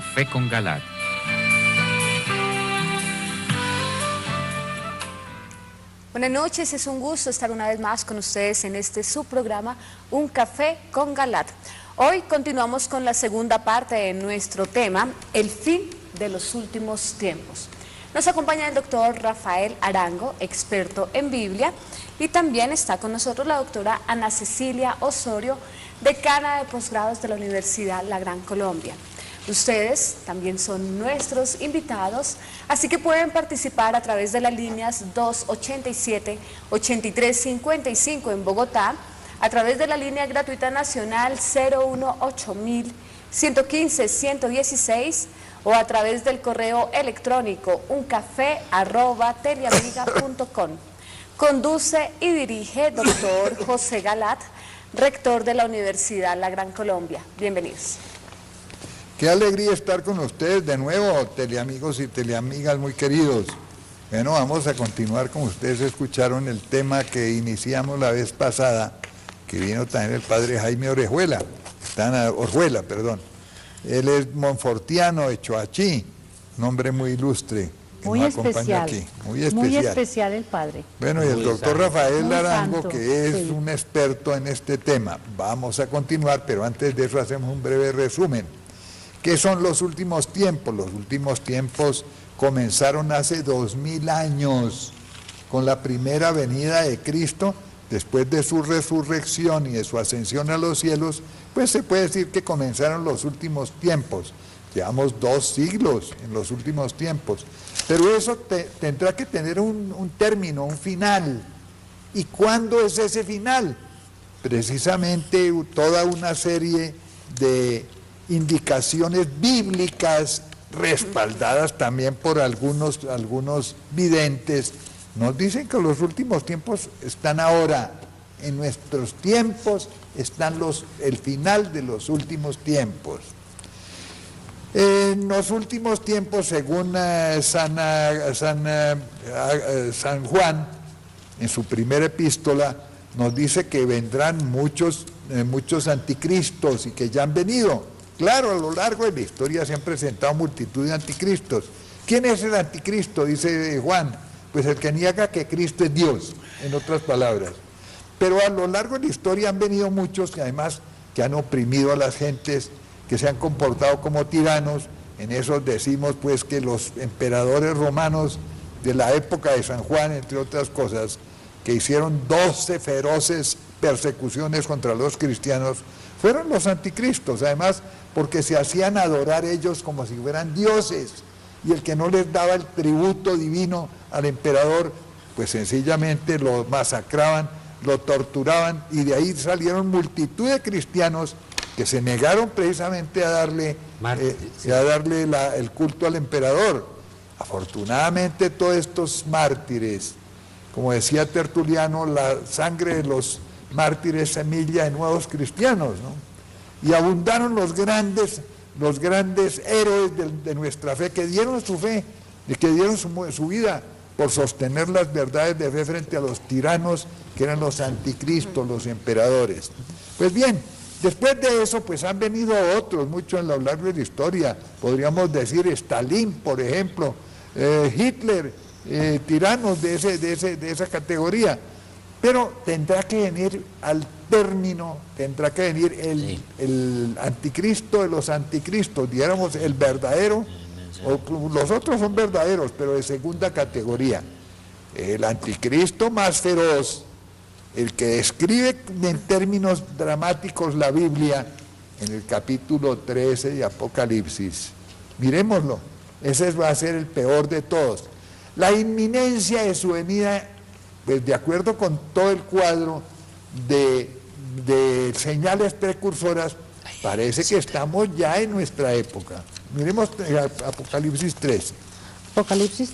Café con Galat. Buenas noches, es un gusto estar una vez más con ustedes en este subprograma Un Café con Galat. Hoy continuamos con la segunda parte de nuestro tema, el fin de los últimos tiempos. Nos acompaña el doctor Rafael Arango, experto en Biblia, y también está con nosotros la doctora Ana Cecilia Osorio, decana de posgrados de la Universidad La Gran Colombia. Ustedes también son nuestros invitados, así que pueden participar a través de las líneas 287-8355 en Bogotá, a través de la línea gratuita nacional 018-115-116 o a través del correo electrónico uncafé@teleamiga.com. Conduce y dirige doctor José Galat, rector de la Universidad La Gran Colombia. Bienvenidos. Qué alegría estar con ustedes de nuevo, teleamigos y teleamigas muy queridos. Bueno, vamos a continuar, como ustedes escucharon, el tema que iniciamos la vez pasada, que vino también el padre Jaime Orjuela. Él es monfortiano de Choachí, un hombre muy ilustre, que muy nos acompaña especial, aquí. Muy especial el padre. Bueno, y el doctor Rafael Arango, santo, que es sí, un experto en este tema. Vamos a continuar, pero antes de eso hacemos un breve resumen. ¿Qué son los últimos tiempos? Los últimos tiempos comenzaron hace 2000 años, con la primera venida de Cristo. Después de su resurrección y de su ascensión a los cielos, pues se puede decir que comenzaron los últimos tiempos. Llevamos 2 siglos en los últimos tiempos. Pero eso tendrá que tener un término, un final. ¿Y cuándo es ese final? Precisamente toda una serie de indicaciones bíblicas, respaldadas también por algunos videntes, nos dicen que los últimos tiempos están ahora. En nuestros tiempos están el final de los últimos tiempos. En los últimos tiempos, según San Juan, en su primera epístola, nos dice que vendrán muchos anticristos y que ya han venido. Claro, a lo largo de la historia se han presentado multitud de anticristos. ¿Quién es el anticristo? Dice Juan. Pues el que niega que Cristo es Dios, en otras palabras. Pero a lo largo de la historia han venido muchos que además que han oprimido a las gentes, que se han comportado como tiranos. En eso decimos pues que los emperadores romanos de la época de San Juan, entre otras cosas, que hicieron 12 feroces persecuciones contra los cristianos, fueron los anticristos, además porque se hacían adorar ellos como si fueran dioses, y el que no les daba el tributo divino al emperador, pues sencillamente lo masacraban, lo torturaban, y de ahí salieron multitud de cristianos que se negaron precisamente a darle el culto al emperador. Afortunadamente todos estos mártires, como decía Tertuliano, la sangre de los mártires semilla de nuevos cristianos, ¿no? Y abundaron los grandes héroes de nuestra fe, que dieron su fe, y que dieron su vida por sostener las verdades de fe frente a los tiranos, que eran los anticristos, los emperadores. Pues bien, después de eso, pues han venido otros, muchos a lo largo de la historia. Podríamos decir Stalin, por ejemplo, Hitler, tiranos de esa categoría. Pero tendrá que venir al término, tendrá que venir el anticristo de los anticristos, digamos el verdadero, o los otros son verdaderos, pero de segunda categoría. El anticristo más feroz, el que describe en términos dramáticos la Biblia en el capítulo 13 de Apocalipsis. Miremoslo, ese va a ser el peor de todos. La inminencia de su venida, pues de acuerdo con todo el cuadro de señales precursoras, parece que estamos ya en nuestra época. Miremos Apocalipsis 13. Apocalipsis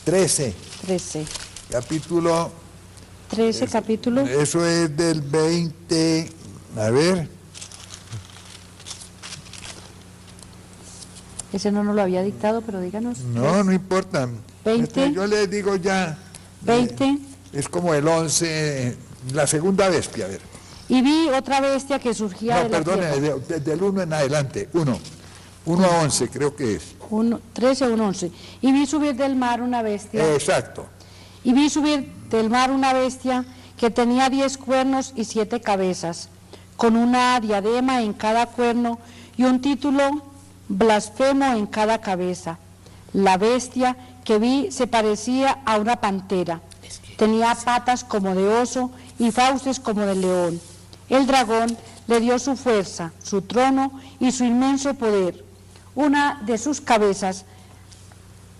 13. Capítulo 13, capítulo. Eso es del 20, a ver. Ese no nos lo había dictado, pero díganos. No importa. 20. Yo les digo ya. 20. Es como el 11, la segunda bestia, a ver. Y vi otra bestia que surgía de la tierra. Desde el 1 en adelante. 1. 1 a 11 creo que es. 13, 1, 11. Y vi subir del mar una bestia. Exacto. Y vi subir del mar una bestia que tenía 10 cuernos y 7 cabezas, con una diadema en cada cuerno y un título blasfemo en cada cabeza. La bestia que vi se parecía a una pantera. Tenía patas como de oso y fauces como de león. El dragón le dio su fuerza, su trono y su inmenso poder. Una de sus cabezas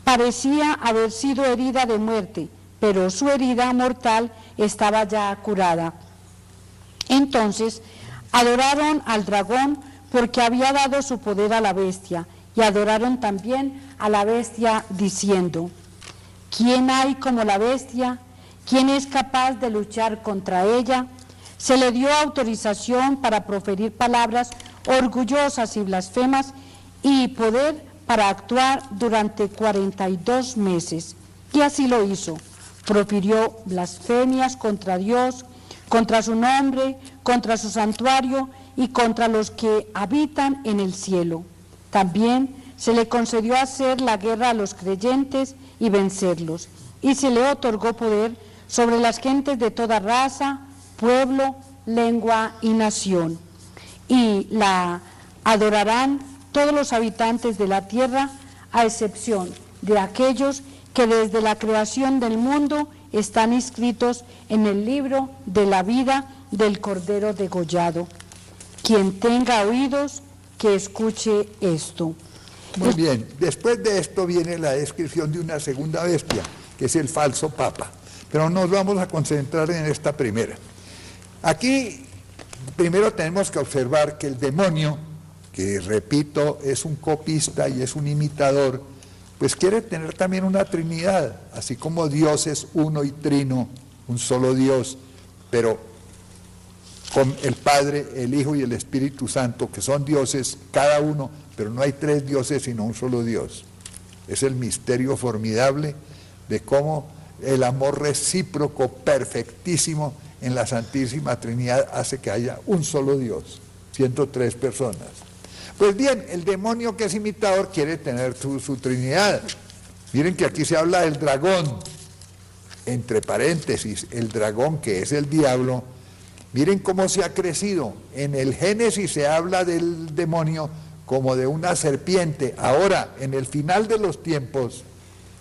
parecía haber sido herida de muerte, pero su herida mortal estaba ya curada. Entonces adoraron al dragón porque había dado su poder a la bestia, y adoraron también a la bestia diciendo: ¿quién hay como la bestia? ¿Quién es capaz de luchar contra ella? Se le dio autorización para proferir palabras orgullosas y blasfemas y poder para actuar durante 42 meses. Y así lo hizo. Profirió blasfemias contra Dios, contra su nombre, contra su santuario y contra los que habitan en el cielo. También se le concedió hacer la guerra a los creyentes y vencerlos, y se le otorgó poder sobre las gentes de toda raza, pueblo, lengua y nación. Y la adorarán todos los habitantes de la tierra, a excepción de aquellos que desde la creación del mundo están inscritos en el libro de la vida del Cordero degollado. Quien tenga oídos, que escuche esto. Muy bien, después de esto viene la descripción de una segunda bestia, que es el falso papa. Pero nos vamos a concentrar en esta primera. Aquí, primero tenemos que observar que el demonio, que repito, es un copista y es un imitador, pues quiere tener también una trinidad, así como Dios es uno y trino, un solo Dios, pero con el Padre, el Hijo y el Espíritu Santo, que son dioses cada uno, pero no hay tres dioses sino un solo Dios. Es el misterio formidable de cómo el amor recíproco perfectísimo en la Santísima Trinidad hace que haya un solo Dios, 103 personas. Pues bien, el demonio que es imitador quiere tener su Trinidad. Miren que aquí se habla del dragón, entre paréntesis, el dragón que es el diablo. Miren cómo se ha crecido. En el Génesis se habla del demonio como de una serpiente. Ahora, en el final de los tiempos,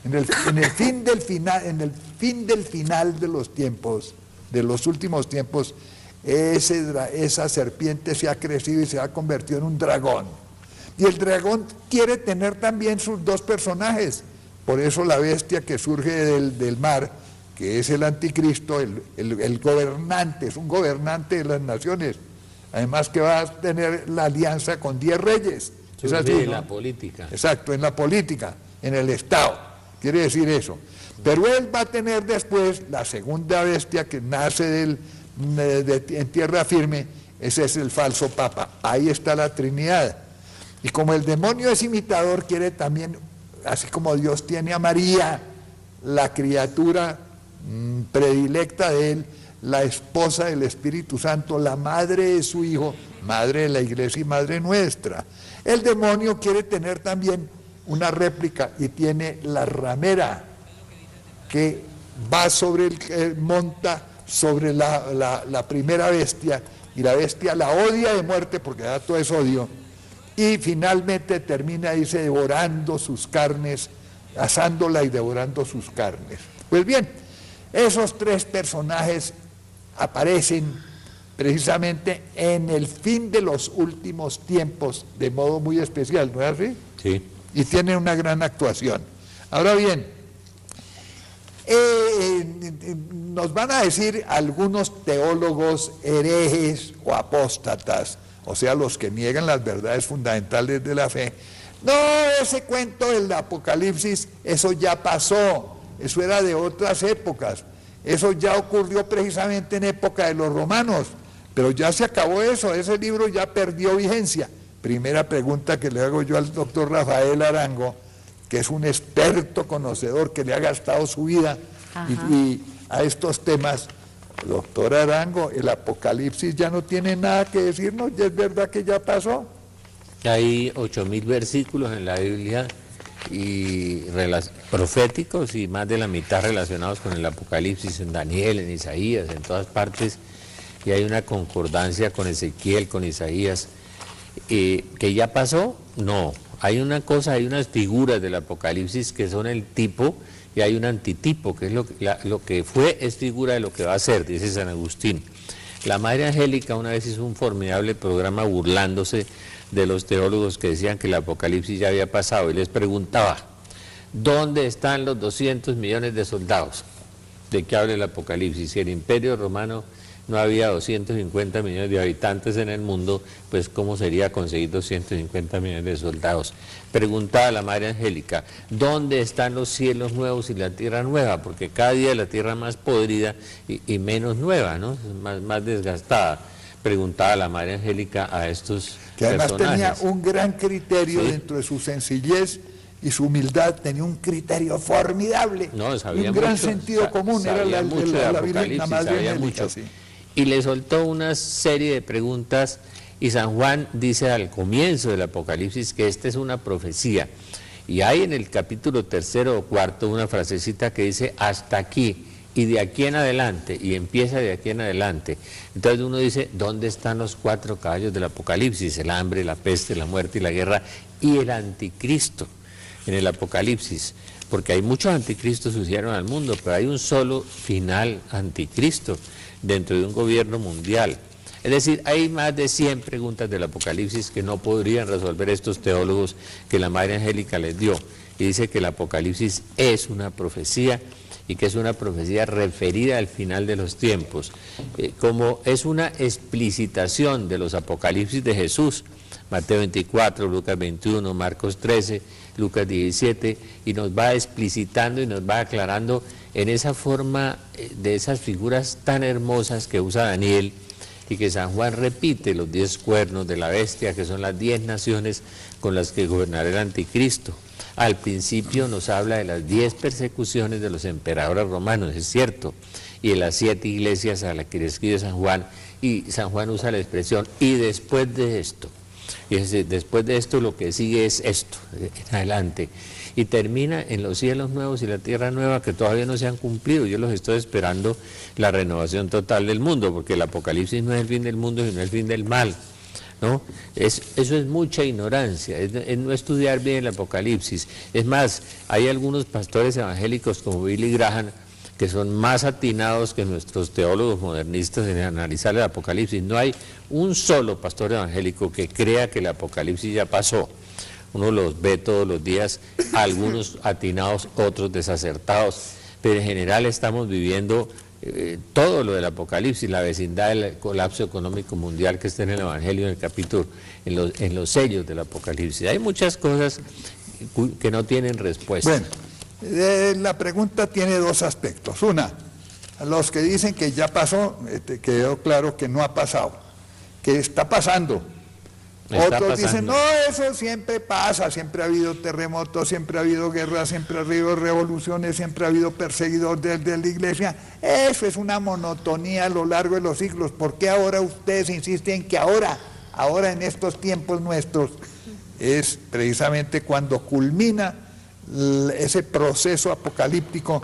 en el fin del final de los tiempos, de los últimos tiempos, esa serpiente se ha crecido y se ha convertido en un dragón. Y el dragón quiere tener también sus dos personajes. Por eso la bestia que surge del mar, que es el anticristo, el gobernante, es un gobernante de las naciones. Además que va a tener la alianza con 10 reyes. Es así, ¿no? En la política. Exacto, en la política, en el Estado. Quiere decir eso. Pero él va a tener después la segunda bestia que nace en tierra firme, ese es el falso papa. Ahí está la Trinidad. Y como el demonio es imitador, quiere también, así como Dios tiene a María, la criatura predilecta de él, la esposa del Espíritu Santo, la madre de su Hijo, madre de la Iglesia y madre nuestra. El demonio quiere tener también una réplica y tiene la ramera que va monta sobre la primera bestia, y la bestia la odia de muerte porque da todo es odio, y finalmente termina, dice, devorando sus carnes, asándola y devorando sus carnes. Pues bien, esos tres personajes aparecen precisamente en el fin de los últimos tiempos de modo muy especial, ¿no es así? Sí. Y tienen una gran actuación. Ahora bien, nos van a decir algunos teólogos herejes o apóstatas, o sea, los que niegan las verdades fundamentales de la fe: no, ese cuento del Apocalipsis, eso ya pasó, eso era de otras épocas, eso ya ocurrió precisamente en época de los romanos, pero ya se acabó eso, ese libro ya perdió vigencia. Primera pregunta que le hago yo al doctor Rafael Arango, que es un experto conocedor que le ha gastado su vida y a estos temas. Doctor Arango, el Apocalipsis ya no tiene nada que decirnos, ya es verdad que ya pasó. Hay 8.000 versículos en la Biblia y proféticos y más de la mitad relacionados con el Apocalipsis, en Daniel, en Isaías, en todas partes, y hay una concordancia con Ezequiel, con Isaías. ¿Que ya pasó? No. Hay una cosa, hay unas figuras del Apocalipsis que son el tipo y hay un antitipo, que es lo que fue es figura de lo que va a ser, dice San Agustín. La Madre Angélica una vez hizo un formidable programa burlándose de los teólogos que decían que el Apocalipsis ya había pasado y les preguntaba, ¿dónde están los 200 millones de soldados de que habla el Apocalipsis? Si el Imperio Romano no había 250 millones de habitantes en el mundo, pues ¿cómo sería conseguir 250 millones de soldados? Preguntaba a la Madre Angélica, ¿dónde están los cielos nuevos y la tierra nueva? Porque cada día la tierra más podrida y menos nueva, ¿no? Más desgastada. Preguntaba a la Madre Angélica a estos que además personajes. Tenía un gran criterio, sí, dentro de su sencillez y su humildad, tenía un criterio formidable, no, sabía un gran mucho, sentido común, era la Biblia, sabía mucho. Sí. Y le soltó una serie de preguntas y San Juan dice al comienzo del Apocalipsis que esta es una profecía. Y hay en el capítulo 3 o 4 una frasecita que dice hasta aquí y de aquí en adelante, y empieza de aquí en adelante. Entonces uno dice, ¿dónde están los 4 caballos del Apocalipsis? El hambre, la peste, la muerte y la guerra y el anticristo en el Apocalipsis. Porque hay muchos anticristos que surgieron al mundo, pero hay un solo final anticristo dentro de un gobierno mundial. Es decir, hay más de 100 preguntas del Apocalipsis que no podrían resolver estos teólogos que la Madre Angélica les dio. Y dice que el Apocalipsis es una profecía y que es una profecía referida al final de los tiempos, como es una explicitación de los Apocalipsis de Jesús, Mateo 24, Lucas 21, Marcos 13, Lucas 17, y nos va explicitando y nos va aclarando en esa forma de esas figuras tan hermosas que usa Daniel y que San Juan repite, los 10 cuernos de la bestia, que son las 10 naciones con las que gobernará el anticristo. Al principio nos habla de las 10 persecuciones de los emperadores romanos, es cierto, y de las 7 iglesias a las que le escribe San Juan, y San Juan usa la expresión, y después de esto. Y después de esto lo que sigue es esto, en adelante. Y termina en los cielos nuevos y la tierra nueva que todavía no se han cumplido. Yo los estoy esperando la renovación total del mundo, porque el Apocalipsis no es el fin del mundo, sino el fin del mal, ¿no? Eso es mucha ignorancia, es no estudiar bien el Apocalipsis. Es más, hay algunos pastores evangélicos como Billy Graham que son más atinados que nuestros teólogos modernistas en analizar el Apocalipsis. No hay un solo pastor evangélico que crea que el Apocalipsis ya pasó. Uno los ve todos los días, algunos atinados, otros desacertados, pero en general estamos viviendo todo lo del Apocalipsis, la vecindad del colapso económico mundial que está en el Evangelio, en el capítulo, en los sellos del Apocalipsis. Hay muchas cosas que no tienen respuesta. Bueno, la pregunta tiene 2 aspectos. Una, a los que dicen que ya pasó, quedó claro que no ha pasado, que está pasando. Otros dicen, no, eso siempre pasa, siempre ha habido terremotos, siempre ha habido guerras, siempre ha habido revoluciones, siempre ha habido perseguidores de la iglesia. Eso es una monotonía a lo largo de los siglos. ¿Por qué ahora ustedes insisten en que ahora en estos tiempos nuestros, es precisamente cuando culmina ese proceso apocalíptico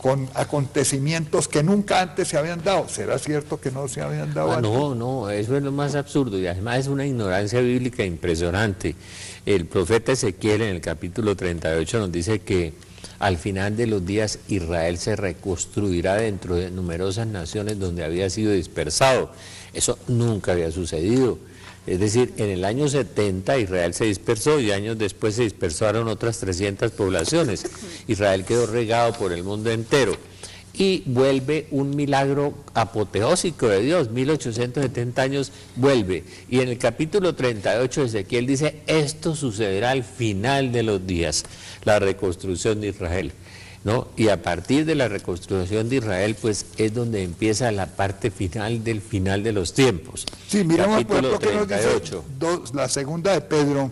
con acontecimientos que nunca antes se habían dado? ¿Será cierto que no se habían dado antes? No, eso es lo más absurdo y además es una ignorancia bíblica impresionante. El profeta Ezequiel en el capítulo 38 nos dice que al final de los días Israel se reconstruirá dentro de numerosas naciones donde había sido dispersado. Eso nunca había sucedido. Es decir, en el año 70 Israel se dispersó y años después se dispersaron otras 300 poblaciones. Israel quedó regado por el mundo entero y vuelve un milagro apoteósico de Dios, 1870 años vuelve. Y en el capítulo 38 de Ezequiel dice, esto sucederá al final de los días, la reconstrucción de Israel, ¿no? Y a partir de la reconstrucción de Israel, pues es donde empieza la parte final de los tiempos. Sí, miramos por ejemplo que nos dice la segunda de Pedro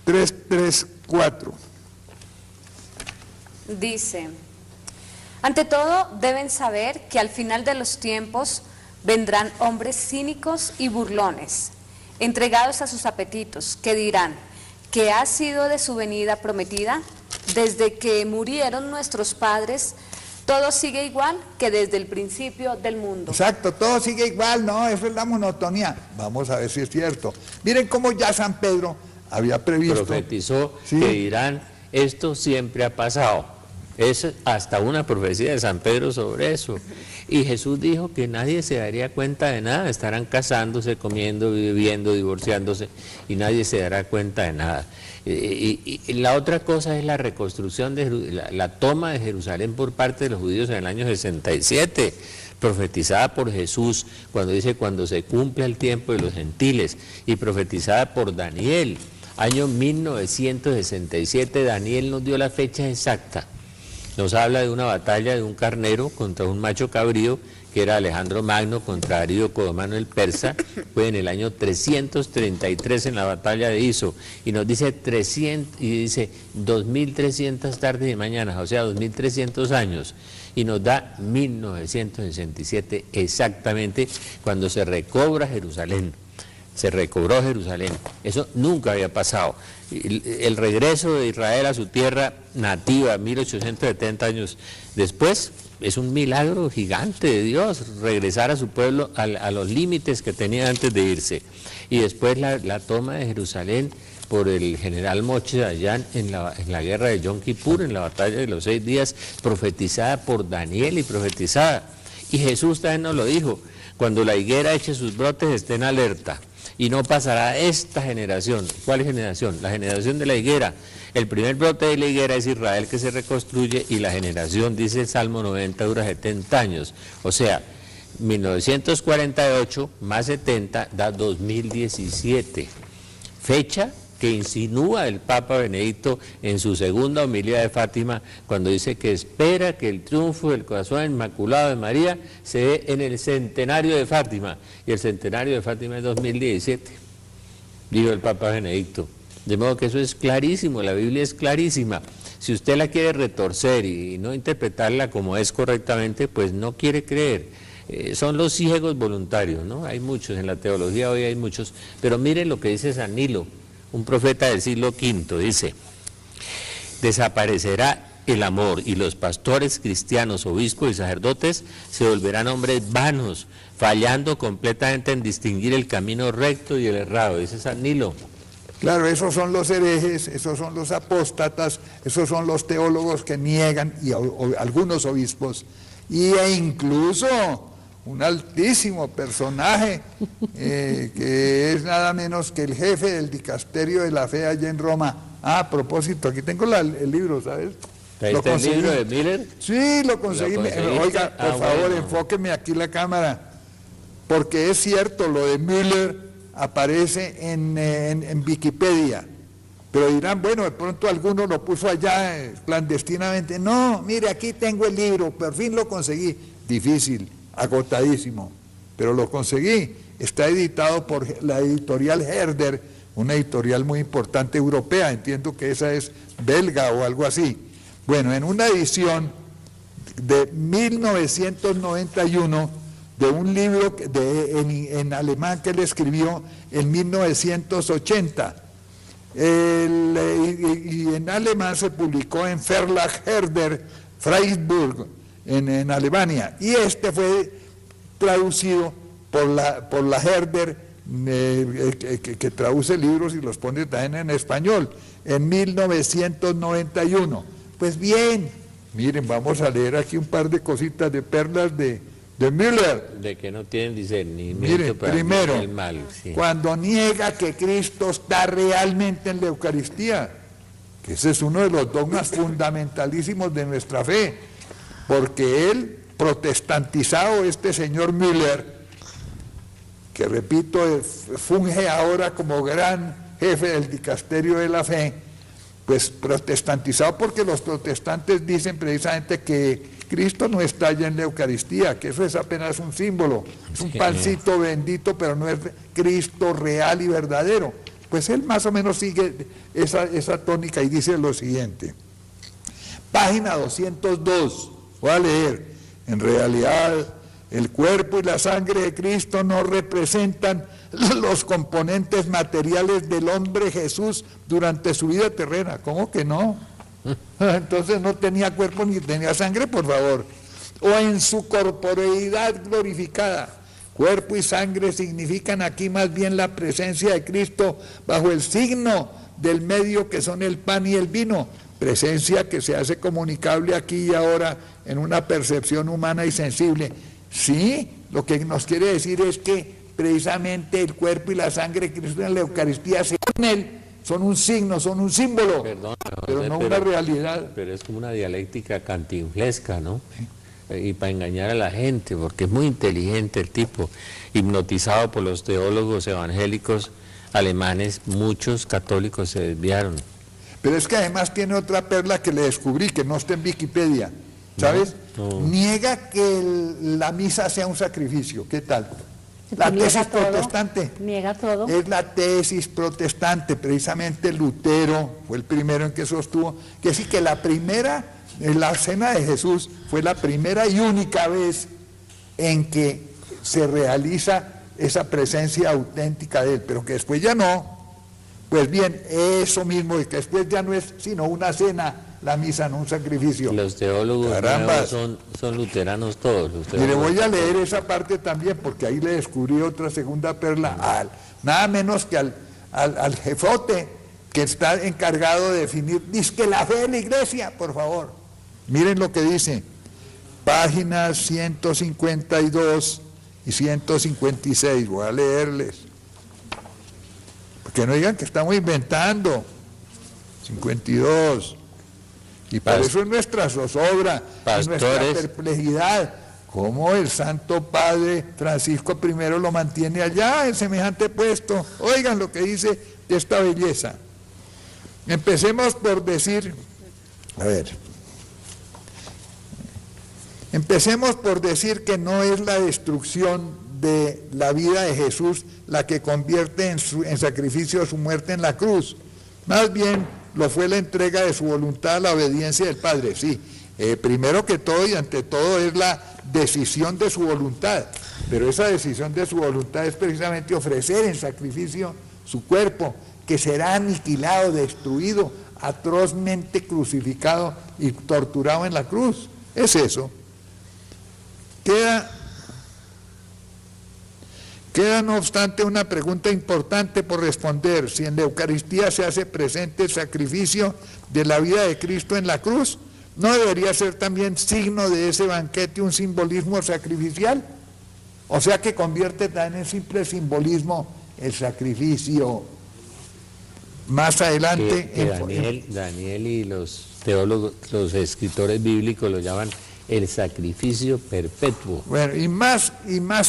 3:4. Dice, ante todo deben saber que al final de los tiempos vendrán hombres cínicos y burlones, entregados a sus apetitos, que dirán, ¿qué ha sido de su venida prometida? Desde que murieron nuestros padres, todo sigue igual que desde el principio del mundo. Exacto, todo sigue igual, no, eso es la monotonía. Vamos a ver si es cierto. Miren cómo ya San Pedro había previsto. Profetizó ¿sí? que dirán, esto siempre ha pasado. Es hasta una profecía de San Pedro sobre eso. Y Jesús dijo que nadie se daría cuenta de nada, estarán casándose, comiendo, viviendo, divorciándose, y nadie se dará cuenta de nada. Y la otra cosa es la reconstrucción, la toma de Jerusalén por parte de los judíos en el año 67, profetizada por Jesús, cuando dice, cuando se cumpla el tiempo de los gentiles, y profetizada por Daniel, año 1967, Daniel nos dio la fecha exacta. Nos habla de una batalla de un carnero contra un macho cabrío, que era Alejandro Magno contra Darío Codomano el persa, fue en el año 333 en la batalla de Iso, y nos dice 2300 tardes y mañanas, o sea 2300 años, y nos da 1967 exactamente, cuando se recobra Jerusalén. Se recobró Jerusalén. Eso nunca había pasado. El regreso de Israel a su tierra nativa, 1870 años después, es un milagro gigante de Dios, regresar a su pueblo a los límites que tenía antes de irse. Y después la toma de Jerusalén por el general Moshe Dayan en la guerra de Yom Kippur, en la batalla de los 6 días, profetizada por Daniel y profetizada. Y Jesús también nos lo dijo, cuando la higuera eche sus brotes estén alerta. Y no pasará esta generación. ¿Cuál generación? La generación de la higuera. El primer brote de la higuera es Israel, que se reconstruye, y la generación, dice el Salmo 90, dura 70 años. O sea, 1948 más 70 da 2017. Fecha que insinúa el Papa Benedicto en su segunda homilía de Fátima, cuando dice que espera que el triunfo del corazón inmaculado de María se dé en el centenario de Fátima, y el centenario de Fátima es 2017, dijo el Papa Benedicto. De modo que eso es clarísimo, la Biblia es clarísima. Si usted la quiere retorcer y no interpretarla como es correctamente, pues no quiere creer. Son los ciegos voluntarios, ¿no? Hay muchos, en la teología hoy hay muchos, pero miren lo que dice San Nilo, un profeta del siglo V, dice, desaparecerá el amor y los pastores cristianos, obispos y sacerdotes se volverán hombres vanos, fallando completamente en distinguir el camino recto y el errado, dice San Nilo. Claro, esos son los herejes, esos son los apóstatas, esos son los teólogos que niegan, y algunos obispos, e incluso un altísimo personaje que es nada menos que el jefe del dicasterio de la fe allá en Roma. Ah, a propósito, aquí tengo el libro, ¿sabes? ¿Lo conseguí? ¿El libro de Miller? Sí, lo conseguí. Oiga, por favor, enfóqueme aquí la cámara, porque es cierto, lo de Müller aparece en Wikipedia, pero dirán, bueno, de pronto alguno lo puso allá clandestinamente. No, mire, aquí tengo el libro, por fin lo conseguí. Difícil, agotadísimo, pero lo conseguí. Está editado por la editorial Herder, una editorial muy importante europea, entiendo que esa es belga o algo así. Bueno, en una edición de 1991 de un libro en alemán que él escribió en 1980, y en alemán se publicó en Verlag Herder, Freiburg, en Alemania, y este fue traducido por la Herder, que traduce libros y los pone también en español, en 1991. Pues bien, miren, vamos a leer aquí un par de cositas de perlas de Müller. De que no tienen discernimiento. Mire, para primero, el mal, sí. Cuando niega que Cristo está realmente en la Eucaristía, que ese es uno de los dogmas fundamentalísimos de nuestra fe, porque él, protestantizado, este señor Müller, que repito, funge ahora como gran jefe del dicasterio de la fe, pues protestantizado porque los protestantes dicen precisamente que Cristo no está allá en la Eucaristía, que eso es apenas un símbolo, es un pancito bendito, pero no es Cristo real y verdadero. Pues él más o menos sigue esa tónica y dice lo siguiente. Página 202, voy a leer. En realidad El cuerpo y la sangre de Cristo no representan los componentes materiales del hombre Jesús durante su vida terrena. ¿Cómo que no? Entonces no tenía cuerpo ni tenía sangre, por favor. O en su corporeidad glorificada. Cuerpo y sangre significan aquí más bien la presencia de Cristo bajo el signo del medio que son el pan y el vino. Presencia que se hace comunicable aquí y ahora en una percepción humana y sensible. Sí, lo que nos quiere decir es que precisamente el cuerpo y la sangre de Cristo en la Eucaristía, según él, son un signo, son un símbolo, pero no una realidad. Pero es como una dialéctica cantinflesca, ¿no? Y para engañar a la gente, porque es muy inteligente el tipo, hipnotizado por los teólogos evangélicos alemanes, muchos católicos se desviaron. Pero es que además tiene otra perla que le descubrí, que no está en Wikipedia, ¿sabes? No. Niega que la misa sea un sacrificio. ¿Qué tal? La tesis protestante. Niega todo. Es la tesis protestante. Precisamente Lutero fue el primero en que sostuvo que sí, que la primera, la cena de Jesús fue la primera y única vez en que se realiza esa presencia auténtica de él, pero que después ya no. Pues bien, eso mismo, que después ya no es sino una cena, la misa, no un sacrificio. Los teólogos son luteranos todos. Y le voy a leer esa parte también, porque ahí le descubrí otra segunda perla, nada menos que al jefote que está encargado de definir, dice que la fe de la iglesia, por favor. Miren lo que dice, páginas 152 y 156, voy a leerles. Que no digan que estamos inventando. 52. Y para eso es nuestra zozobra, nuestra perplejidad. ¿Cómo el Santo Padre Francisco I lo mantiene allá en semejante puesto? Oigan lo que dice de esta belleza. Empecemos por decir que no es la destrucción de la vida de Jesús la que convierte en sacrificio su muerte en la cruz. Más bien lo fue la entrega de su voluntad a la obediencia del Padre. Sí, primero que todo y ante todo es la decisión de su voluntad, pero esa decisión de su voluntad es precisamente ofrecer en sacrificio su cuerpo, que será aniquilado, destruido, atrozmente crucificado y torturado en la cruz. Es eso. Queda no obstante una pregunta importante por responder. Si en la Eucaristía se hace presente el sacrificio de la vida de Cristo en la cruz, ¿no debería ser también signo de ese banquete un simbolismo sacrificial? O sea que convierte también en simple simbolismo el sacrificio. Más adelante... Daniel y los teólogos, los escritores bíblicos lo llaman el sacrificio perpetuo. Bueno, y más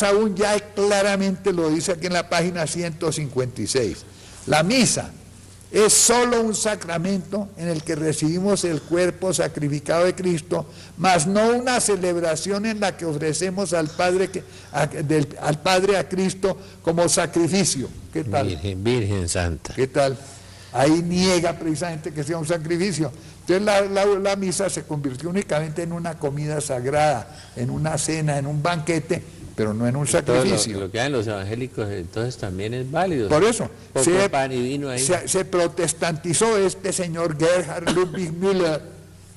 aún ya claramente lo dice aquí en la página 156. La misa es solo un sacramento en el que recibimos el cuerpo sacrificado de Cristo, mas no una celebración en la que ofrecemos al Padre a Cristo como sacrificio. ¿Qué tal? Virgen Santa. ¿Qué tal? Ahí niega precisamente que sea un sacrificio. Entonces la misa se convirtió únicamente en una comida sagrada, en una cena, en un banquete, pero no en un sacrificio. Lo que hacen los evangélicos entonces también es válido. Por eso, pan y vino ahí. Se protestantizó este señor Gerhard Ludwig Müller,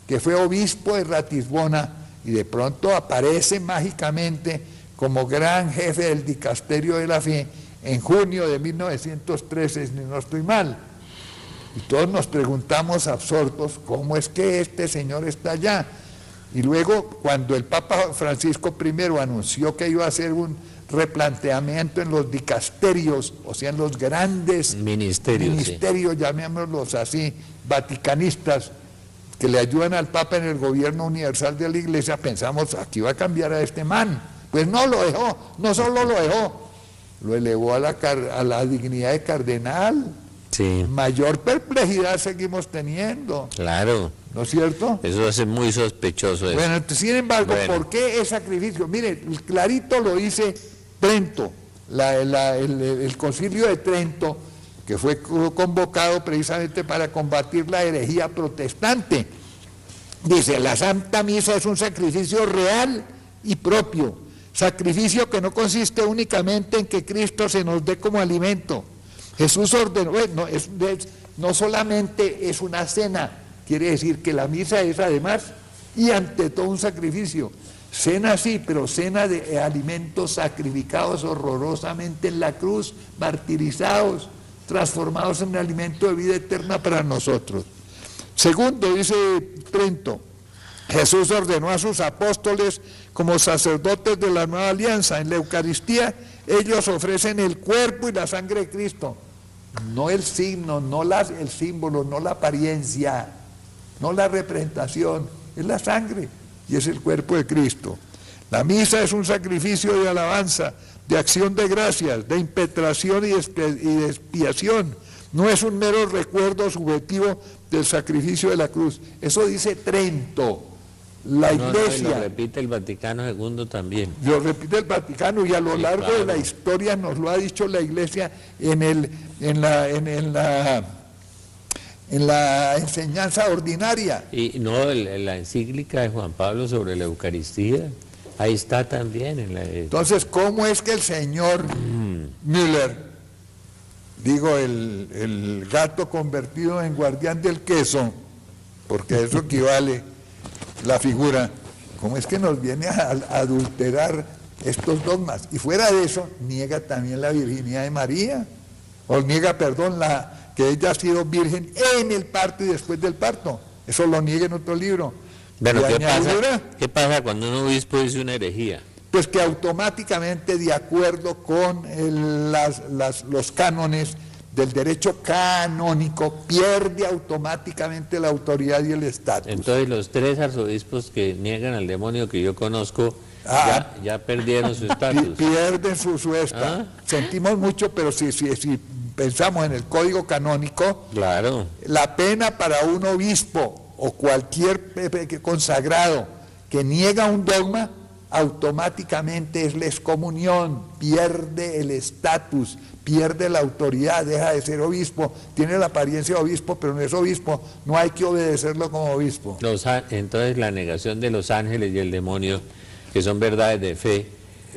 que fue obispo de Ratisbona, y de pronto aparece mágicamente como gran jefe del dicasterio de la fe en junio de 1913, si no estoy mal. Y todos nos preguntamos absortos, ¿cómo es que este señor está allá? Y luego, cuando el Papa Francisco I anunció que iba a hacer un replanteamiento en los dicasterios, o sea, en los grandes ministerios, sí, llamémoslos así, vaticanistas, que le ayudan al Papa en el gobierno universal de la Iglesia, pensamos, aquí va a cambiar a este man. Pues no lo dejó, no solo lo dejó, lo elevó a la dignidad de cardenal. Sí. Mayor perplejidad seguimos teniendo. Claro. ¿No es cierto? Eso hace muy sospechoso eso. Bueno, sin embargo, ¿por qué es sacrificio? Mire, clarito lo dice Trento, el concilio de Trento, que fue convocado precisamente para combatir la herejía protestante. Dice, la Santa Misa es un sacrificio real y propio, Sacrificio que no consiste únicamente en que Cristo se nos dé como alimento. Jesús ordenó, no solamente es una cena, quiere decir que la misa es además y ante todo un sacrificio. Cena sí, pero cena de alimentos sacrificados horrorosamente en la cruz, martirizados, transformados en alimento de vida eterna para nosotros. Segundo, dice Trento, Jesús ordenó a sus apóstoles como sacerdotes de la nueva alianza. En la Eucaristía ellos ofrecen el cuerpo y la sangre de Cristo. No el signo, no el símbolo, no la apariencia, no la representación, es la sangre y es el cuerpo de Cristo. La misa es un sacrificio de alabanza, de acción de gracias, de impetración y de expiación. No es un mero recuerdo subjetivo del sacrificio de la cruz. Eso dice Trento. La Iglesia. Lo repite el Vaticano II también. Lo repite el Vaticano y a lo largo de la historia nos lo ha dicho la Iglesia en la enseñanza ordinaria. Y no, la encíclica de Juan Pablo sobre la Eucaristía, ahí está también. Entonces, ¿cómo es que el señor Müller, digo, el gato convertido en guardián del queso, porque eso equivale la figura, cómo es que nos viene a adulterar estos dogmas? Y fuera de eso, niega también la virginidad de María, o niega, perdón, que ella ha sido virgen en el parto y después del parto. Eso lo niega en otro libro. Bueno, ¿qué pasa cuando un obispo dice una herejía? Pues que automáticamente, de acuerdo con los cánones del derecho canónico, pierde automáticamente la autoridad y el estatus. Entonces los 3 arzobispos que niegan al demonio que yo conozco ya perdieron su estatus. Pierden su estatus. Sentimos mucho, pero si pensamos en el código canónico, claro, la pena para un obispo o cualquier consagrado que niega un dogma, automáticamente es la excomunión, pierde el estatus, pierde la autoridad, deja de ser obispo, tiene la apariencia de obispo, pero no es obispo, no hay que obedecerlo como obispo. Entonces la negación de los ángeles y el demonio, que son verdades de fe,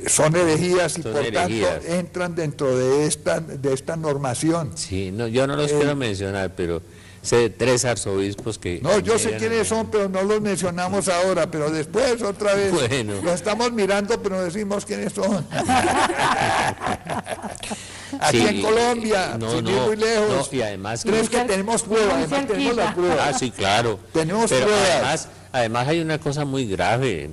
son herejías y por tanto entran dentro de esta normación. Sí, no, yo no los quiero mencionar, pero sé de 3 arzobispos que... No, yo sé quiénes son, pero no los mencionamos ahora, pero después otra vez los estamos mirando, pero no decimos quiénes son. Aquí en Colombia, sin ir muy lejos. Y además... Creo que tenemos pruebas, además tenemos la prueba. Sí, claro. Tenemos pero pruebas. Además hay una cosa muy grave,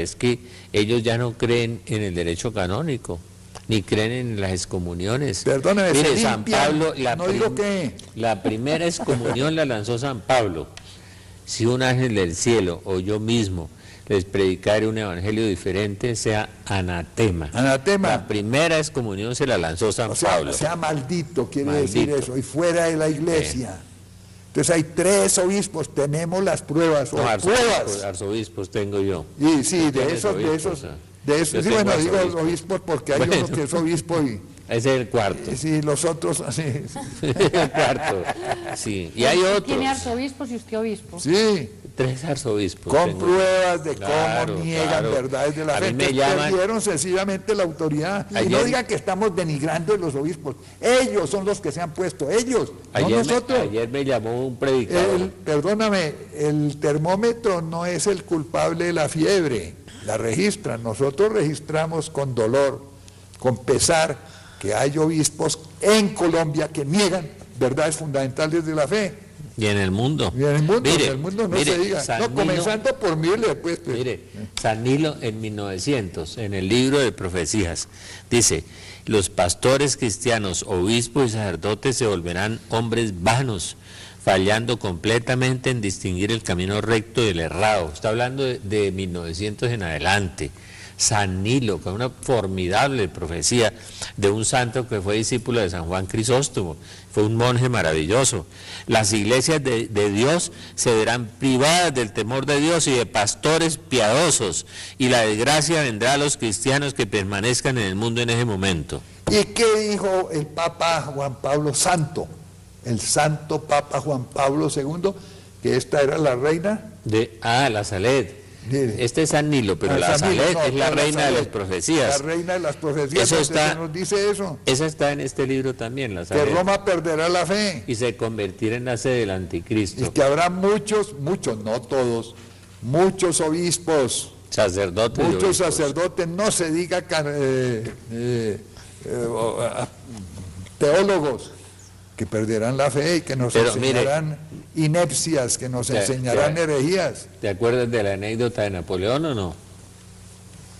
es que ellos ya no creen en el derecho canónico, ni creen en las excomuniones. Perdóname, mire, San Pablo, la primera excomunión la lanzó San Pablo. Si un ángel del cielo o yo mismo les predicare un evangelio diferente, sea anatema. Anatema. La primera excomunión se la lanzó San Pablo. Sea maldito, quiere decir eso, y fuera de la iglesia. Entonces hay 3 obispos, tenemos las pruebas. Arzobispos tengo yo. Y sí, de esos. Sí, bueno, digo obispos porque hay uno que es obispo y... Ese es el 4. Sí, los otros, sí. El 4, sí. Y hay otros. ¿Tiene arzobispos y usted obispo? Sí. 3 arzobispos. Con pruebas de cómo niegan verdades de la fe. Perdieron sencillamente la autoridad. Y no digan que estamos denigrando a los obispos. Ellos son los que se han puesto, ellos, no nosotros. Ayer me llamó un predicador. Perdóname, el termómetro no es el culpable de la fiebre. La registran. Nosotros registramos con dolor, con pesar, que hay obispos en Colombia que niegan verdades fundamentales de la fe. Y en el mundo. Y en el mundo, no se diga. No, comenzando por Müller, pues. Mire, San Nilo en 1900, en el libro de profecías, dice: los pastores cristianos, obispos y sacerdotes se volverán hombres vanos, fallando completamente en distinguir el camino recto del errado. Está hablando de 1900 en adelante. San Nilo, con una formidable profecía de un santo que fue discípulo de San Juan Crisóstomo, fue un monje maravilloso. Las iglesias de Dios se verán privadas del temor de Dios y de pastores piadosos, y la desgracia vendrá a los cristianos que permanezcan en el mundo en ese momento. ¿Y qué dijo el Papa Juan Pablo Santo? El santo Papa Juan Pablo II, que esta era la reina la Saled. Mire. Este es San Nilo, pero la San Nilo, Salet no, es la no, reina de Salet. las profecías. La reina de las profecías, Eso ¿dónde está- se nos dice eso? Esa está en este libro también, la Que Salet. Roma perderá la fe. Y se convertirá en la sede del anticristo. Y que habrá muchos, no todos, muchos obispos, Sacerdotes. y muchos obispos. sacerdotes, no se diga teólogos, que perderán la fe y que nos Pero mire, enseñarán inepcias, que nos Ya, enseñarán ya. herejías. ¿Te acuerdas de la anécdota de Napoleón o no?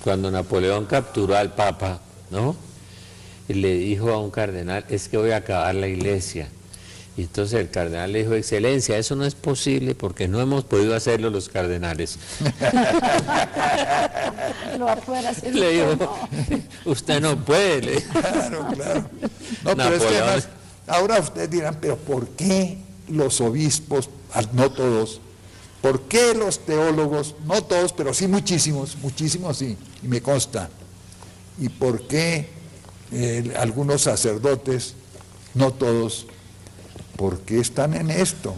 Cuando Napoleón capturó al Papa, ¿no? Y le dijo a un cardenal, es que voy a acabar la iglesia. Y entonces el cardenal le dijo, Excelencia, eso no es posible porque no hemos podido hacerlo los cardenales. Lo afuera, sí, Le dijo, no. usted no puede. Le dijo. Claro, claro. No, pero es que Napoleón. además, ahora ustedes dirán, pero ¿por qué los obispos, no todos, por qué los teólogos, no todos, pero sí muchísimos, muchísimos sí, y me consta, y por qué algunos sacerdotes, no todos, por qué están en esto?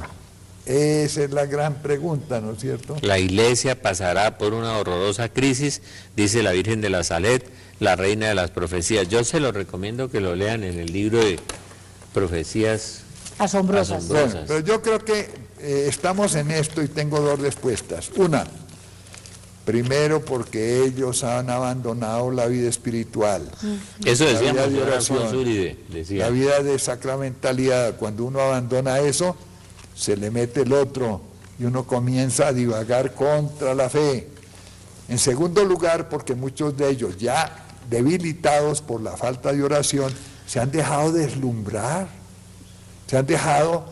Esa es la gran pregunta, ¿no es cierto? La iglesia pasará por una horrorosa crisis, dice la Virgen de la Salet, la reina de las profecías. Yo se lo recomiendo que lo lean en el libro de profecías Asombrosas. asombrosas. Bueno, pero yo creo que estamos en esto y tengo dos respuestas. Una, primero porque ellos han abandonado la vida espiritual, Eso la decía vida de Monseñor oración, Alfonso Uribe, decía. la vida de sacramentalidad. Cuando uno abandona eso, se le mete el otro y uno comienza a divagar contra la fe. En segundo lugar, porque muchos de ellos, ya debilitados por la falta de oración, se han dejado deslumbrar, se han dejado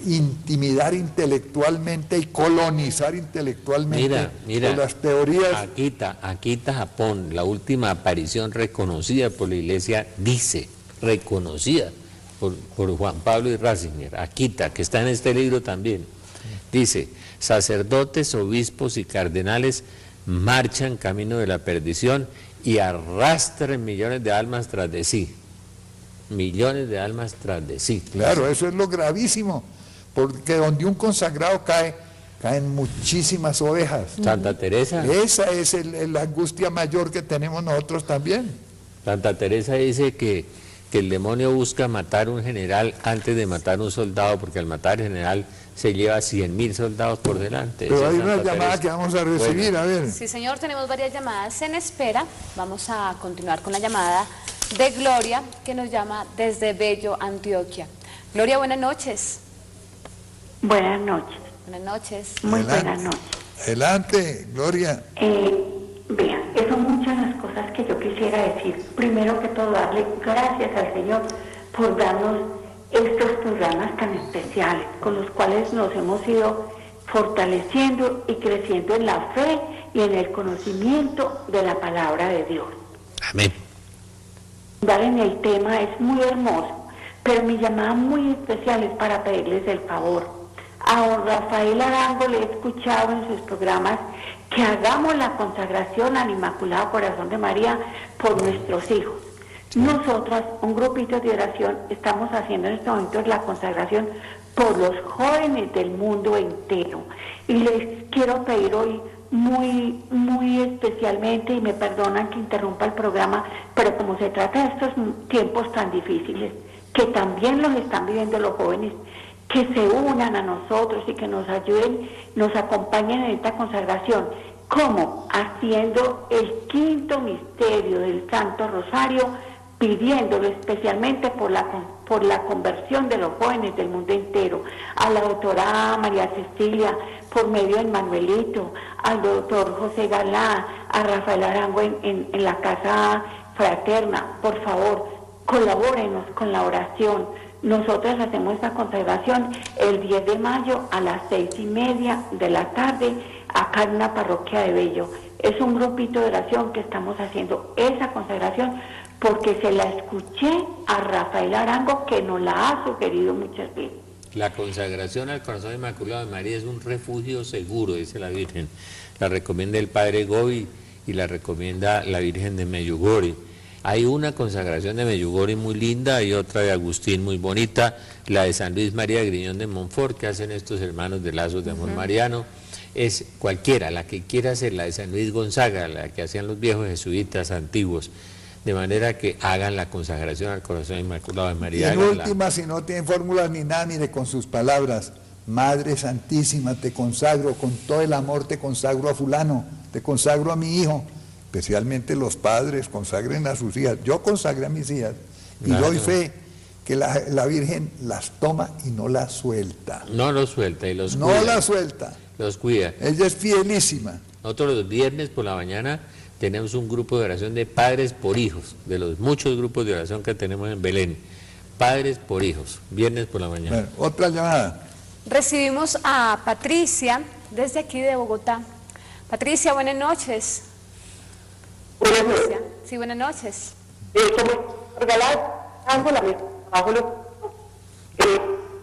intimidar intelectualmente y colonizar intelectualmente Mira, por las teorías. Akita, Japón, la última aparición reconocida por la iglesia, dice, reconocida por Juan Pablo y Ratzinger, Akita, que está en este libro también, dice, sacerdotes, obispos y cardenales marchan camino de la perdición y arrastran millones de almas tras de sí. Millones de almas tras de sí. Claro, eso es lo gravísimo, porque donde un consagrado cae, caen muchísimas ovejas. Santa Teresa, Esa es la angustia mayor que tenemos nosotros también. Santa Teresa dice que el demonio busca matar un general antes de matar un soldado, porque al matar al general se lleva 100.000 soldados por delante. Pero Esa hay es una Santa llamada Teresa. que vamos a recibir, Bueno. a ver. Sí, señor, tenemos varias llamadas en espera. Vamos a continuar con la llamada de Gloria, que nos llama desde Bello, Antioquia. Gloria, buenas noches. Buenas noches, Buenas noches. muy Adelante. buenas noches. Adelante, Gloria. Vean, son muchas las cosas que yo quisiera decir. Primero que todo, darle gracias al Señor por darnos estos programas tan especiales, con los cuales nos hemos ido fortaleciendo y creciendo en la fe y en el conocimiento de la palabra de Dios. Amén. Dar en el tema es muy hermoso, pero mi llamada muy especial es para pedirles el favor. A don Rafael Arango le he escuchado en sus programas que hagamos la consagración al Inmaculado Corazón de María por nuestros hijos. Nosotras, un grupito de oración, estamos haciendo en estos momentos la consagración por los jóvenes del mundo entero. Y les quiero pedir hoy muy especialmente, y me perdonan que interrumpa el programa, pero como se trata de estos tiempos tan difíciles, que también los están viviendo los jóvenes, que se unan a nosotros y que nos ayuden, nos acompañen en esta consagración. ¿Cómo? Haciendo el quinto misterio del Santo Rosario, pidiéndolo especialmente por la conversión de los jóvenes del mundo entero, a la doctora María Cecilia, por medio de Manuelito, al doctor José Galá, a Rafael Arango en la Casa Fraterna. Por favor, colabórenos con la oración. Nosotros hacemos esta consagración el 10 de mayo a las 6:30 de la tarde, acá en una parroquia de Bello. Es un grupito de oración que estamos haciendo esa consagración porque se la escuché a Rafael Arango, que nos la ha sugerido muchas veces. La consagración al Corazón Inmaculado de María es un refugio seguro, dice la Virgen. La recomienda el Padre Gobi y la recomienda la Virgen de Medjugorje. Hay una consagración de Medjugorje muy linda y otra de Agustín muy bonita, la de San Luis María Griñón de Montfort, que hacen estos hermanos de Lazos de Amor Mariano. es cualquiera, la que quiera hacer, la de San Luis Gonzaga, la que hacían los viejos jesuitas antiguos, de manera que hagan la consagración al corazón inmaculado de María. Y en última, si no tienen fórmulas ni nada, mire, con sus palabras: Madre Santísima, te consagro, con todo el amor te consagro a fulano, te consagro a mi hijo. Especialmente los padres consagren a sus hijas. Yo consagré a mis hijas y doy fe que la Virgen las toma y no las suelta. No los suelta y los no cuida. No las suelta. Los cuida. Ella es fielísima. Nosotros los viernes por la mañana tenemos un grupo de oración de padres por hijos, de los muchos grupos de oración que tenemos en Belén. Padres por hijos, viernes por la mañana. Bueno, otra llamada. Recibimos a Patricia desde aquí de Bogotá. Patricia, buenas noches. Buenas noches. Sí, buenas noches. Como regalar Ángela, mi trabajo,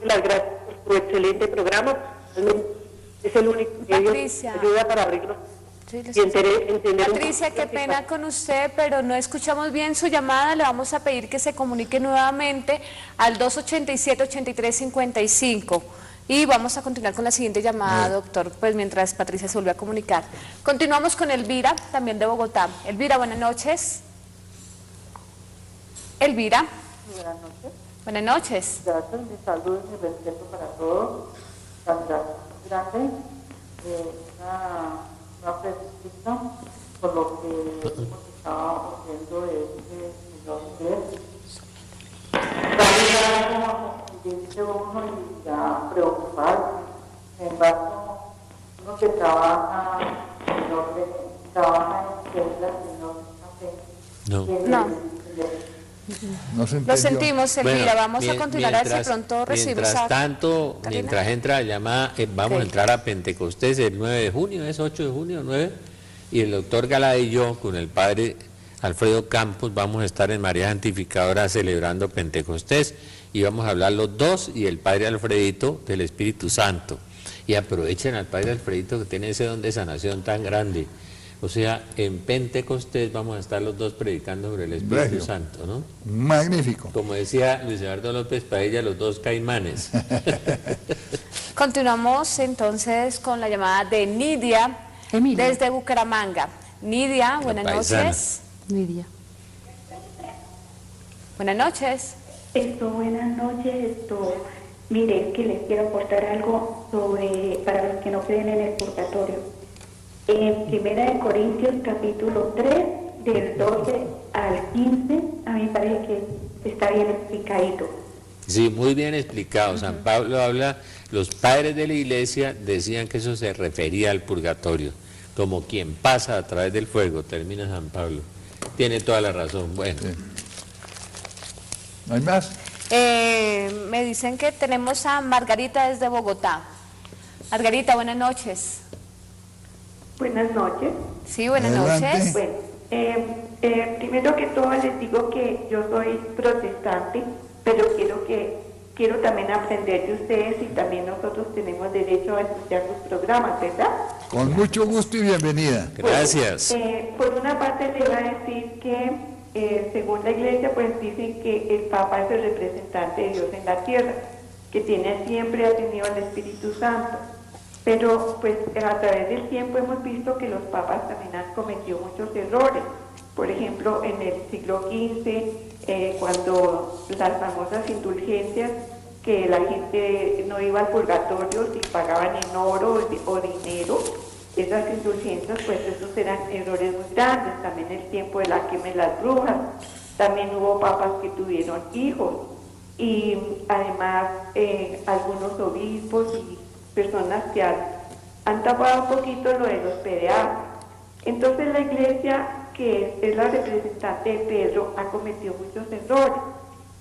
las gracias por tu excelente programa. Es el único medio que ayuda para abrirlo. Sí, y entender Patricia, qué pena con usted, pero no escuchamos bien su llamada. Le vamos a pedir que se comunique nuevamente al 287-8355. Y vamos a continuar con la siguiente llamada, doctor, pues mientras Patricia se vuelve a comunicar. Continuamos con Elvira, también de Bogotá. Elvira, buenas noches. Elvira. Buenas noches. Buenas noches. Gracias, mi saludo y mi respeto para todos. Las gracias grandes. Una preguntita por lo que hemos estado oyendo de señor Andrés. Dice uno y ya preocuparse. Sin embargo, uno que trabaja en tiendas y no Lo sentimos, Elvira. Bueno, vamos a continuar a ver si pronto recibimos mientras tanto, mientras entra la llamada, vamos a entrar a Pentecostés el 9 de junio, es 8 de junio, 9, y el doctor Galá y yo, con el padre Alfredo Campos, vamos a estar en María Santificadora celebrando Pentecostés, y vamos a hablar los dos y el padre Alfredito del Espíritu Santo. Y aprovechen al padre Alfredito que tiene ese don de sanación tan grande. O sea, en Pentecostés vamos a estar los dos predicando sobre el Espíritu Santo, ¿no? Magnífico. Como decía Luis Eduardo López Padilla, los dos caimanes. Continuamos entonces con la llamada de Nidia, desde Bucaramanga. Nidia, buenas noches. Nidia. Buenas noches. Buenas noches. Mire, que les quiero aportar algo para los que no creen en el purgatorio. En 1 Corintios capítulo 3, del 12 al 15, a mí me parece que está bien explicadito. Sí, muy bien explicado. San Pablo habla, los padres de la iglesia decían que eso se refería al purgatorio, como quien pasa a través del fuego, termina San Pablo. Tiene toda la razón. Bueno. Sí. ¿No hay más? Me dicen que tenemos a Margarita desde Bogotá. Margarita, buenas noches. Buenas noches. Sí, buenas Adelante. noches. Bueno, primero que todo les digo que yo soy protestante, pero quiero también aprender de ustedes y también nosotros tenemos derecho a escuchar sus programas, ¿verdad? Con mucho gusto y bienvenida. Gracias. Por una parte le iba a decir que según la iglesia pues dicen que el Papa es el representante de Dios en la tierra, que siempre ha tenido el Espíritu Santo, pero pues a través del tiempo hemos visto que los papas también han cometido muchos errores. Por ejemplo, en el siglo XV, cuando las famosas indulgencias, que la gente no iba al purgatorio si pagaban en oro o dinero, esas indulgencias, pues esos eran errores muy grandes. También el tiempo de la quema de las brujas, también hubo papas que tuvieron hijos, y además algunos obispos y personas que han tapado un poquito lo de los pediatras. Entonces la iglesia, que es la representante de Pedro, ha cometido muchos errores.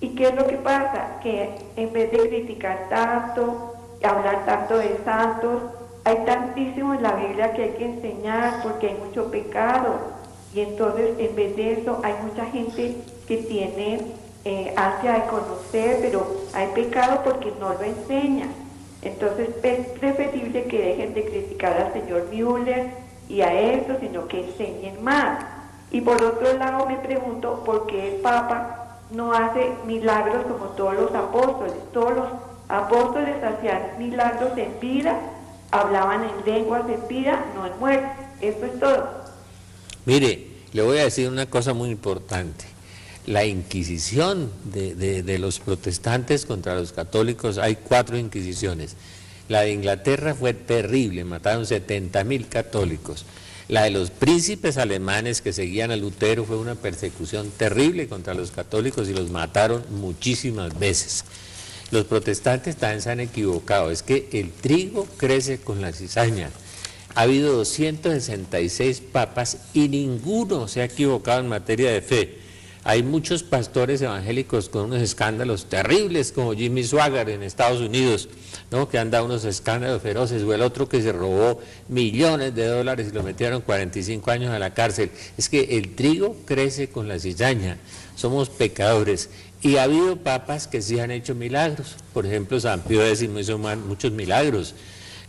¿Y qué es lo que pasa? Que en vez de criticar tanto, hablar tanto de santos, hay tantísimo en la Biblia que hay que enseñar porque hay mucho pecado. Y entonces en vez de eso hay mucha gente que tiene ansia de conocer, pero hay pecado porque no lo enseña. Entonces es preferible que dejen de criticar al señor Müller y a eso, sino que enseñen más. Y por otro lado me pregunto por qué el Papa no hace milagros como todos los apóstoles. Todos los apóstoles hacían milagros en vida, hablaban en lenguas de vida, no en muerte. Eso es todo. Mire, le voy a decir una cosa muy importante. La Inquisición de los protestantes contra los católicos, hay 4 inquisiciones. La de Inglaterra fue terrible, mataron 70.000 católicos. La de los príncipes alemanes que seguían a Lutero fue una persecución terrible contra los católicos y los mataron muchísimas veces. Los protestantes también se han equivocado, es que el trigo crece con la cizaña. Ha habido 266 papas y ninguno se ha equivocado en materia de fe. Hay muchos pastores evangélicos con unos escándalos terribles, como Jimmy Swaggart en Estados Unidos, ¿no?, que han dado unos escándalos feroces, o el otro que se robó millones de dólares y lo metieron 45 años a la cárcel. Es que el trigo crece con la cizaña, somos pecadores. Y ha habido papas que sí han hecho milagros. Por ejemplo, San Pío X hizo muchos milagros,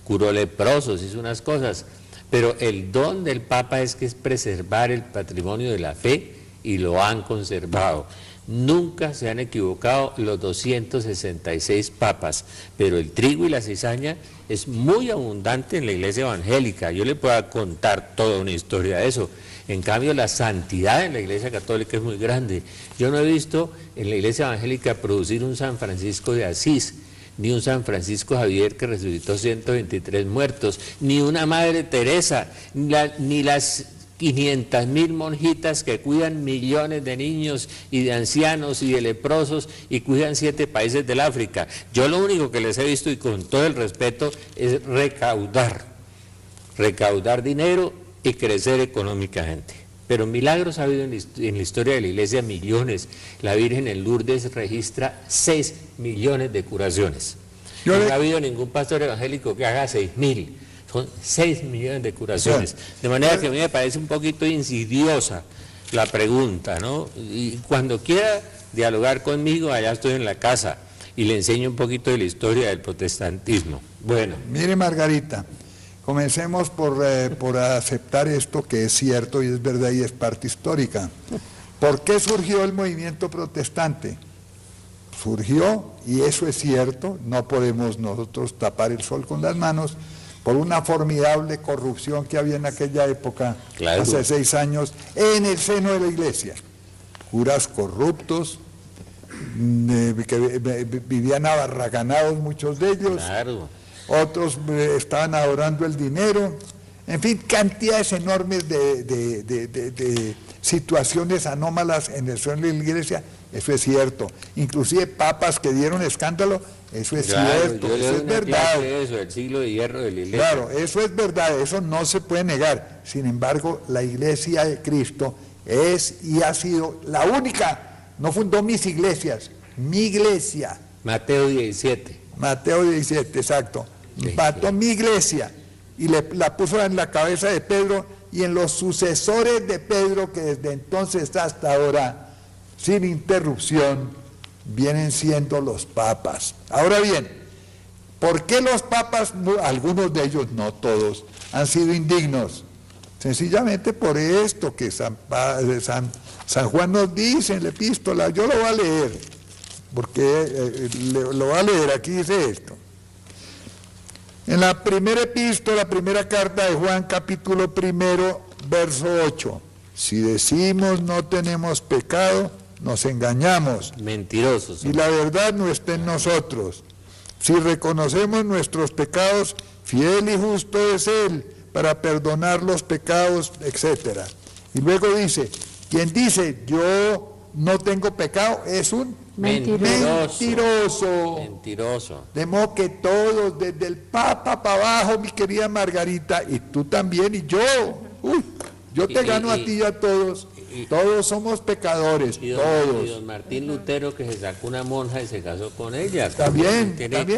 curó leprosos, hizo unas cosas. Pero el don del papa es que es preservar el patrimonio de la fe, y lo han conservado. Nunca se han equivocado los 266 papas, pero el trigo y la cizaña es muy abundante en la iglesia evangélica. Yo le puedo contar toda una historia de eso. En cambio, la santidad en la iglesia católica es muy grande. Yo no he visto en la iglesia evangélica producir un San Francisco de Asís, ni un San Francisco Javier que resucitó 123 muertos, ni una Madre Teresa, ni las 500.000 monjitas que cuidan millones de niños y de ancianos y de leprosos y cuidan 7 países del África. Yo lo único que les he visto, y con todo el respeto, es recaudar dinero y crecer económicamente. Pero milagros ha habido en la historia de la iglesia, millones. La Virgen en Lourdes registra 6 millones de curaciones. No ha habido ningún pastor evangélico que haga 6.000. Son 6 millones de curaciones. De manera que a mí me parece un poquito insidiosa la pregunta, ¿no? Y cuando quiera dialogar conmigo, allá estoy en la casa y le enseño un poquito de la historia del protestantismo. Bueno. Mire, Margarita, comencemos por aceptar esto que es cierto y es verdad y es parte histórica. ¿Por qué surgió el movimiento protestante? Surgió, y eso es cierto, no podemos nosotros tapar el sol con las manos, por una formidable corrupción que había en aquella época, claro, hace 6 años, en el seno de la iglesia. Curas corruptos, que vivían abarraganados muchos de ellos, claro, otros estaban adorando el dinero, en fin, cantidades enormes de situaciones anómalas en el seno de la iglesia. Eso es cierto. Inclusive papas que dieron escándalo, eso es cierto, eso es verdad. Eso, el siglo de hierro de la iglesia. Claro, eso es verdad, eso no se puede negar. Sin embargo, la iglesia de Cristo es y ha sido la única, no fundó mis iglesias, mi iglesia. Mateo 17. Mateo 17, exacto. Mató mi iglesia y la puso en la cabeza de Pedro y en los sucesores de Pedro, que desde entonces hasta ahora, sin interrupción, vienen siendo los papas. Ahora bien, ¿por qué los papas, algunos de ellos, no todos, han sido indignos? Sencillamente por esto que San Juan nos dice en la epístola. Yo lo voy a leer, porque lo voy a leer, aquí dice esto. En la primera epístola, primera carta de Juan, capítulo 1, verso 8. Si decimos no tenemos pecado, nos engañamos. Mentirosos. Y la verdad no está en nosotros. Si reconocemos nuestros pecados, fiel y justo es Él para perdonar los pecados, etc. Y luego dice, quien dice yo no tengo pecado es un mentiroso. De modo que todos, desde el Papa para abajo, mi querida Margarita, y tú también, y yo, yo te gano a ti y a todos. Todos somos pecadores, todos. Y don Martín Lutero, que se sacó una monja y se casó con ella. También,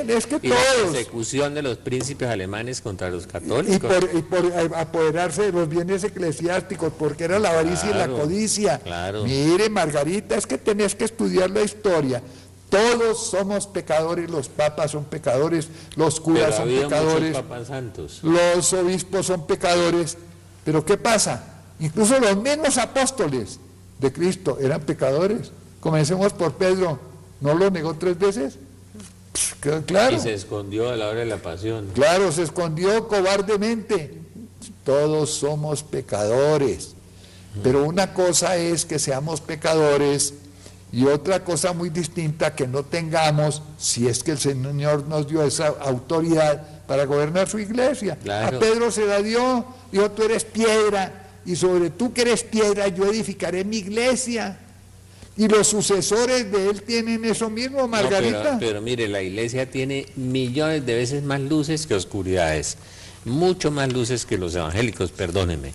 es que todos. La persecución de los príncipes alemanes contra los católicos. Y por apoderarse de los bienes eclesiásticos, porque era la avaricia y la codicia. Claro. Mire, Margarita, es que tenés que estudiar la historia. Todos somos pecadores, los papas son pecadores, los curas son pecadores, papas santos. Los obispos son pecadores. Pero ¿qué pasa? Incluso los mismos apóstoles de Cristo eran pecadores. Comencemos por Pedro, ¿no lo negó 3 veces? Claro. Y se escondió a la hora de la pasión. Claro, se escondió cobardemente. Todos somos pecadores. Pero una cosa es que seamos pecadores y otra cosa muy distinta que no tengamos, si es que el Señor nos dio esa autoridad para gobernar su iglesia. Claro. A Pedro se la dijo, dijo, tú eres piedra y sobre tú que eres piedra yo edificaré mi iglesia. Y los sucesores de él tienen eso mismo, Margarita. No, pero mire, la iglesia tiene millones de veces más luces que oscuridades, mucho más luces que los evangélicos, perdónenme.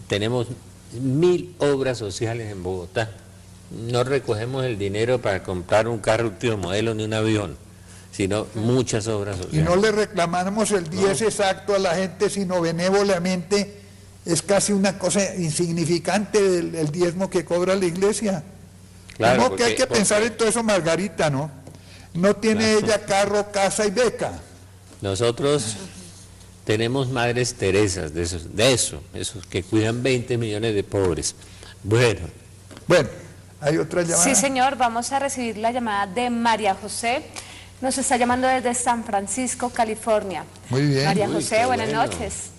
Tenemos 1000 obras sociales en Bogotá. No recogemos el dinero para comprar un carro último modelo ni un avión, sino muchas obras sociales. Y no le reclamamos el 10 exacto a la gente, sino benévolamente. Es casi una cosa insignificante el diezmo que cobra la iglesia. Claro, No, que hay que pensar en todo eso, Margarita, ¿no? No tiene ella carro, casa y beca. Nosotros tenemos madres Teresas, de esos que cuidan 20 millones de pobres. Bueno, ¿hay otra llamada? Sí, señor, vamos a recibir la llamada de María José. Nos está llamando desde San Francisco, California. Muy bien. María Uy, José, qué buenas bueno. noches.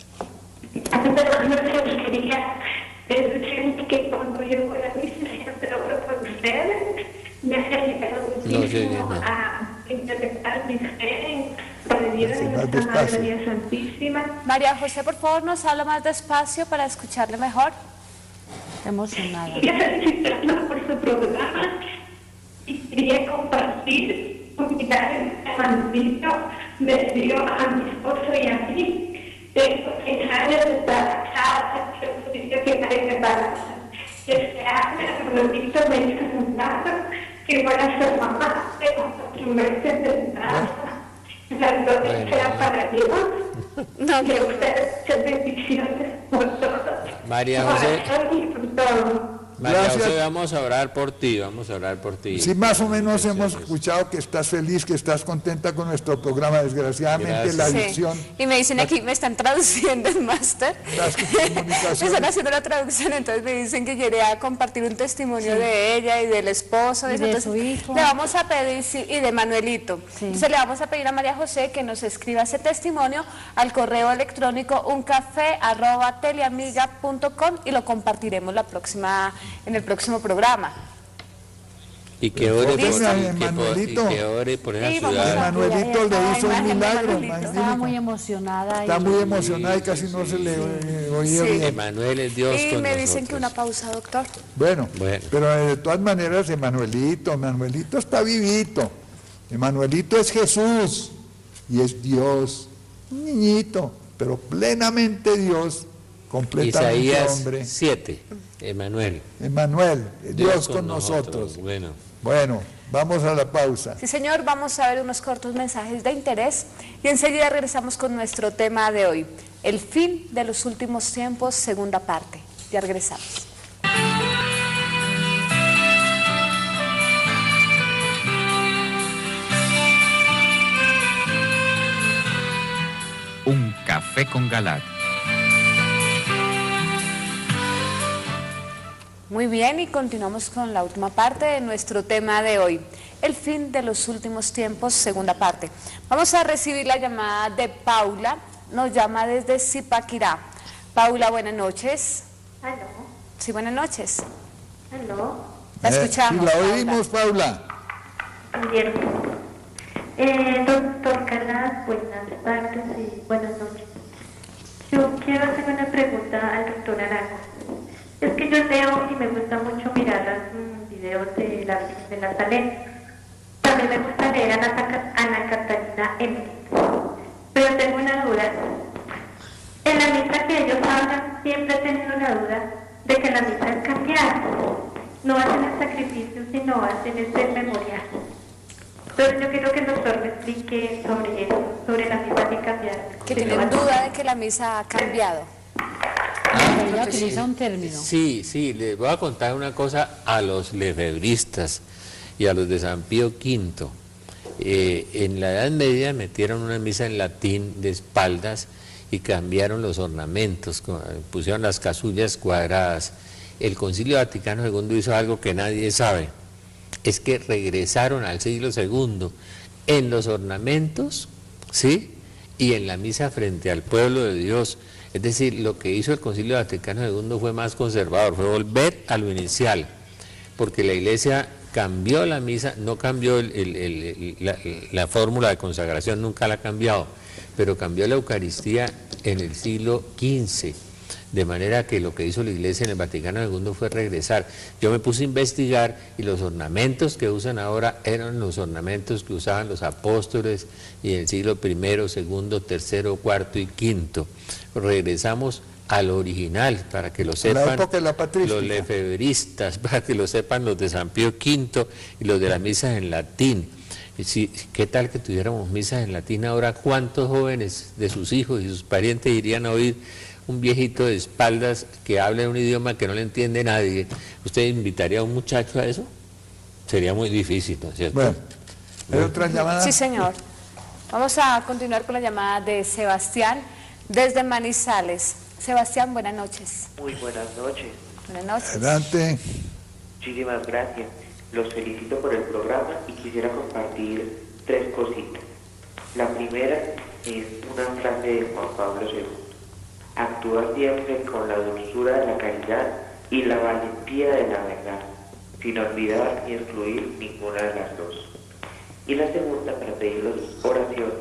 Quería decir que cuando yo voy a misa siempre oro por ustedes, me hace llegar muchísimo a interpretar mi fe para Dios y nuestra Madre María Santísima. María José, por favor, nos habla más despacio para escucharle mejor. Emocionada. Quería felicitarla por su programa y quería compartir un evangelio me dio a mi esposo y a mí. Tengo 6 años de estar casada, que nadie me embaraza. Este año, Rodito me hizo un dato que voy a ser mamá, tengo 4 meses de embarazo. La gloria sea para Dios. No, Que ustedes muchas bendiciones por todo. María José. Por todo. María Gracias. José, vamos a orar por ti, vamos a orar por ti. Sí, más o menos hemos escuchado que estás feliz, que estás contenta con nuestro programa. Desgraciadamente Gracias. la Sí. adicción, Y me dicen aquí, me están traduciendo el máster. las Me comunicaciones. están haciendo la traducción, entonces me dicen que quería compartir un testimonio de ella y del esposo. Y eso. de Entonces, su hijo. le vamos a pedir, sí, y de Manuelito. Sí. Entonces le vamos a pedir a María José que nos escriba ese testimonio al correo electrónico uncafé@teleamiga.com y lo compartiremos en el próximo programa. Y que ore Listo. por Manuelito. y que ore por esa Sí, vamos ciudad. a- Manuelito le hizo un imagen de milagro. Manuelito. magnífico. Estaba muy emocionada. Está y- muy emocionada y casi no se le oía Sí. bien. Emanuel es Dios Y con me dicen nosotros. que una pausa, doctor. Bueno, Bueno. pero de todas maneras, Emanuelito está vivito. Emanuelito es Jesús y es Dios, un niñito, pero plenamente Dios, completamente Isaías hombre. 7, Emanuel. Emanuel, Dios con nosotros. Bueno. Bueno, vamos a la pausa. Sí, señor, vamos a ver unos cortos mensajes de interés y enseguida regresamos con nuestro tema de hoy, el fin de los últimos tiempos, segunda parte. Ya regresamos. Un café con Galat. Muy bien, y continuamos con la última parte de nuestro tema de hoy, el fin de los últimos tiempos, segunda parte. Vamos a recibir la llamada de Paula, nos llama desde Zipaquirá. Paula, buenas noches. Aló, Sí, buenas noches. aló. La escuchamos. Sí, la Paula. oímos, Paula. Bien. Doctor Calas, buenas tardes y buenas noches. Yo quiero hacer una pregunta al doctor Arango. Es que yo leo y me gusta mucho mirar los videos de la Virgen de Nazaret. También me gusta leer a Ana Catalina Emmerich. Pero tengo una duda. En la misa que ellos hablan, siempre he tenido la duda de que la misa es cambiada. No hacen el sacrificio, sino hacen este memorial. Entonces yo quiero que el doctor me explique sobre eso, sobre la misa que cambiaron. Que tienen duda de que la misa ha cambiado. Ella utiliza un término. Sí, sí, les voy a contar una cosa a los lefebristas y a los de San Pío V. En la Edad Media metieron una misa en latín de espaldas y cambiaron los ornamentos, pusieron las casullas cuadradas. El Concilio Vaticano II hizo algo que nadie sabe, es que regresaron al siglo II en los ornamentos, ¿sí? Y en la misa frente al pueblo de Dios. Es decir, lo que hizo el Concilio Vaticano II fue más conservador, fue volver a lo inicial, porque la Iglesia cambió la misa, no cambió la fórmula de consagración, nunca la ha cambiado, pero cambió la Eucaristía en el siglo XV, de manera que lo que hizo la Iglesia en el Vaticano II fue regresar. Yo me puse a investigar y los ornamentos que usan ahora eran los ornamentos que usaban los apóstoles y en el siglo I, II, III, IV y V. Regresamos al original, para que lo sepan los lefebristas, para que lo sepan los de San Pío V y los de las misas en latín. ¿Qué tal que tuviéramos misas en latín ahora? ¿Cuántos jóvenes de sus hijos y sus parientes irían a oír un viejito de espaldas que habla un idioma que no le entiende nadie? ¿Usted invitaría a un muchacho a eso? Sería muy difícil, ¿no es cierto? Bueno, ¿hay otra llamada? Sí, señor. Vamos a continuar con la llamada de Sebastián desde Manizales. Sebastián, buenas noches. Muy buenas noches. Buenas noches. Adelante. Muchísimas gracias. Los felicito por el programa y quisiera compartir 3 cositas. La primera es una frase de Juan Pablo II. Actúa siempre con la dulzura de la caridad y la valentía de la verdad, sin olvidar ni excluir ninguna de las dos. Y la segunda, para pedirles oración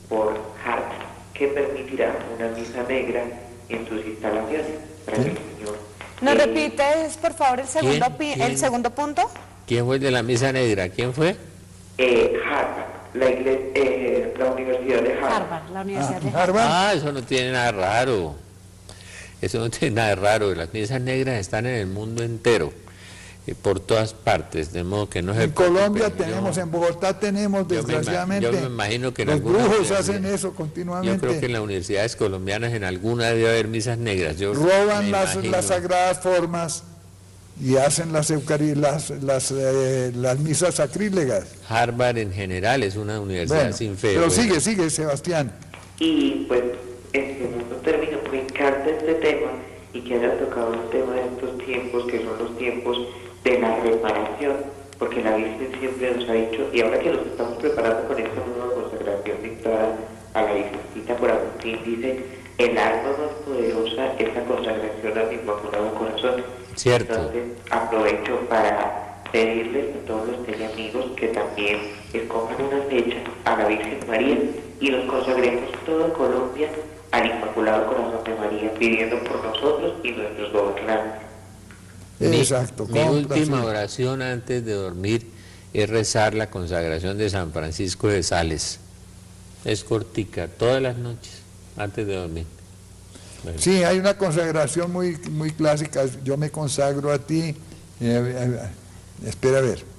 por Harvard, que permitirá una misa negra en sus instalaciones para que el Señor... ¿Nos repites, por favor, el segundo punto? ¿Quién fue el de la misa negra? ¿Quién fue? Harvard, la Universidad de Harvard. La Universidad de Harvard. Ah, eso no tiene nada raro. Eso no tiene nada raro. Las misas negras están en el mundo entero, por todas partes, de modo que no se... En Colombia tenemos, en Bogotá tenemos, desgraciadamente. Yo me imagino que en los brujos hacen eso continuamente. Yo creo que en las universidades colombianas en alguna debe haber misas negras. Roban las sagradas formas y hacen las misas sacrílegas. Harvard en general es una universidad sin fe. Pero sigue, Sebastián. Y pues, en segundo término, me encanta este tema y que haya tocado un tema de estos tiempos, que son los tiempos de la reparación, porque la Virgen siempre nos ha dicho, y ahora que nos estamos preparando con esta nueva consagración dictada a la Virgencita por Agustín, dice, el arma más poderosa es la consagración al Inmaculado Corazón. Cierto. Entonces aprovecho para pedirles a todos los teleamigos que también escojan una fecha a la Virgen María y nos consagremos toda Colombia al Inmaculado Corazón de María, pidiendo por nosotros y nuestros gobernantes. Exacto. Mi última oración antes de dormir es rezar la consagración de San Francisco de Sales. Es cortica, todas las noches, antes de dormir. Bueno. Sí, hay una consagración muy clásica. Yo me consagro a ti. Espera a ver.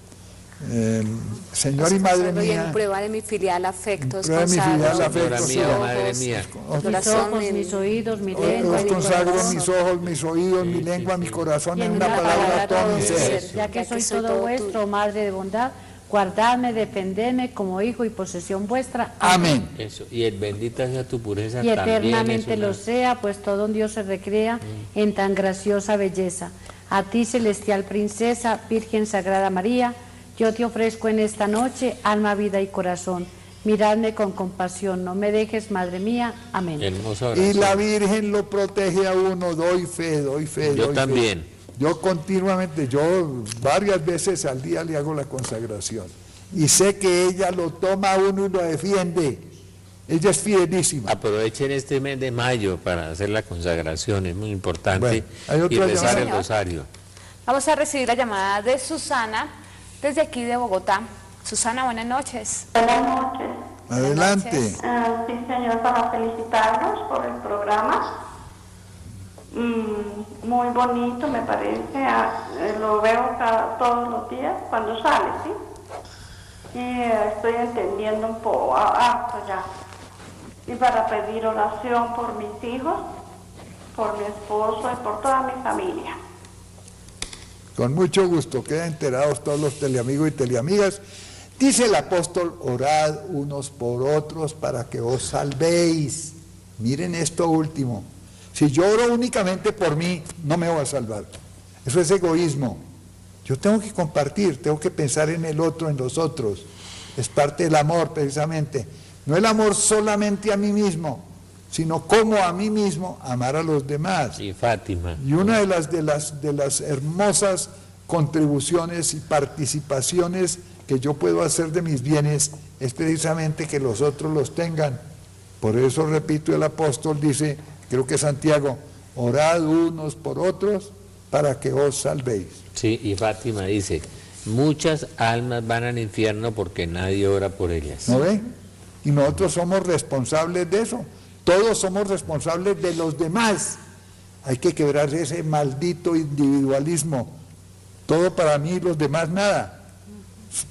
Señor y Madre mía. En prueba de mi filial afecto. Prueba de mi filial afecto. Mía, Madre mía. Mis ojos, mis oídos, mi lengua. Os consagro mis ojos, mis oídos, mi lengua, mi corazón, en una palabra todo mi ser. Ya que soy todo vuestro, Madre de bondad, guardadme, defendedme como hijo y posesión vuestra. Amén. Eso. Y el bendita sea tu pureza y también eternamente lo sea, pues todo un Dios se recrea en tan graciosa belleza. A ti, celestial princesa, Virgen Sagrada María, yo te ofrezco en esta noche alma, vida y corazón. Miradme con compasión, no me dejes, Madre mía. Amén. Hermosa oración. Y la Virgen lo protege a uno, doy fe. Yo también. Yo continuamente, varias veces al día le hago la consagración. Y sé que ella lo toma a uno y lo defiende. Ella es fidelísima. Aprovechen este mes de mayo para hacer la consagración, es muy importante. Bueno, y rezar el llamada. rosario. Vamos a recibir la llamada de Susana, desde aquí de Bogotá. Susana, buenas noches. Buenas noches. Adelante. noches. Sí, señor, para felicitarnos por el programa. Muy bonito, me parece. Lo veo todos los días cuando sale, ¿sí? Y estoy entendiendo un poco, harto ya. Y para pedir oración por mis hijos, por mi esposo y por toda mi familia. Con mucho gusto, quedan enterados todos los teleamigos y teleamigas. Dice el apóstol, orad unos por otros para que os salvéis. Miren esto último. Si yo oro únicamente por mí, no me voy a salvar. Eso es egoísmo. Yo tengo que compartir, tengo que pensar en el otro, en los otros. es parte del amor precisamente. No el amor solamente a mí mismo, sino como a mí mismo amar a los demás. Y Fátima. Y una de las hermosas contribuciones y participaciones que yo puedo hacer de mis bienes es precisamente que los otros los tengan. Por eso, repito, el apóstol dice, creo que Santiago, orad unos por otros para que os salvéis. Sí, y Fátima dice, muchas almas van al infierno porque nadie ora por ellas. ¿No ve? Y nosotros somos responsables de eso. Todos somos responsables de los demás. Hay que quebrar ese maldito individualismo. Todo para mí, los demás nada.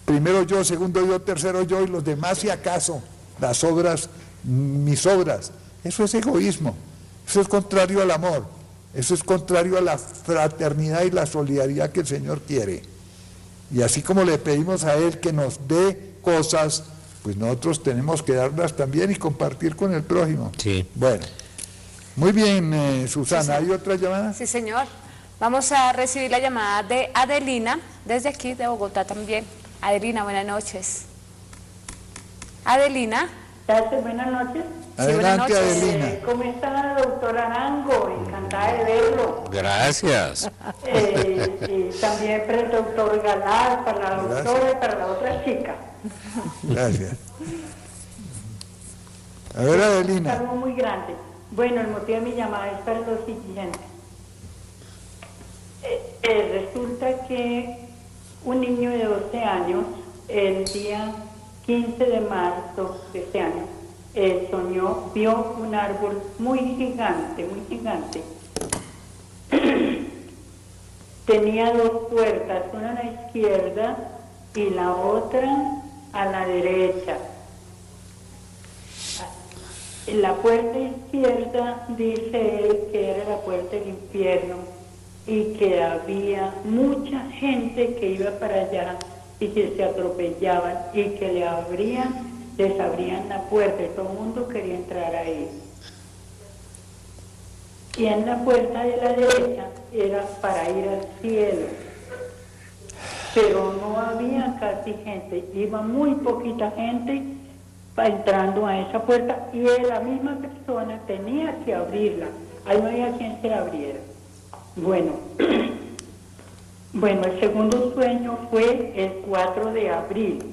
Primero yo, segundo yo, tercero yo y los demás si acaso. Las obras, mis obras. Eso es egoísmo. Eso es contrario al amor. Eso es contrario a la fraternidad y la solidaridad que el Señor quiere. Y así como le pedimos a Él que nos dé cosas, pues nosotros tenemos que darlas también y compartir con el prójimo. Sí. Bueno, muy bien, Susana, ¿hay otra llamada? Sí, señor. Vamos a recibir la llamada de Adelina, desde aquí de Bogotá también. Adelina, buenas noches. Adelina. Gracias, buenas noches. Adelante, buenas noches. Adelina. ¿Cómo está, doctor Arango? Encantada de verlo. Gracias. Y también para el doctor Galán, para la doctora y para la otra chica. Gracias. A ver, Adelina. Algo muy grande. Bueno, el motivo de mi llamada es para lo siguiente. Resulta que un niño de 12 años, el día 15 de marzo de este año, vio un árbol muy gigante, muy gigante. Tenía dos puertas, una a la izquierda y la otra a la derecha. En la puerta izquierda dice él que era la puerta del infierno y que había mucha gente que iba para allá y que se atropellaban y que les abrían la puerta y todo el mundo quería entrar ahí. Y en la puerta de la derecha era para ir al cielo, pero no había casi gente, iba muy poquita gente entrando a esa puerta y la misma persona tenía que abrirla, ahí no había quien se la abriera. Bueno, el segundo sueño fue el 4 de abril.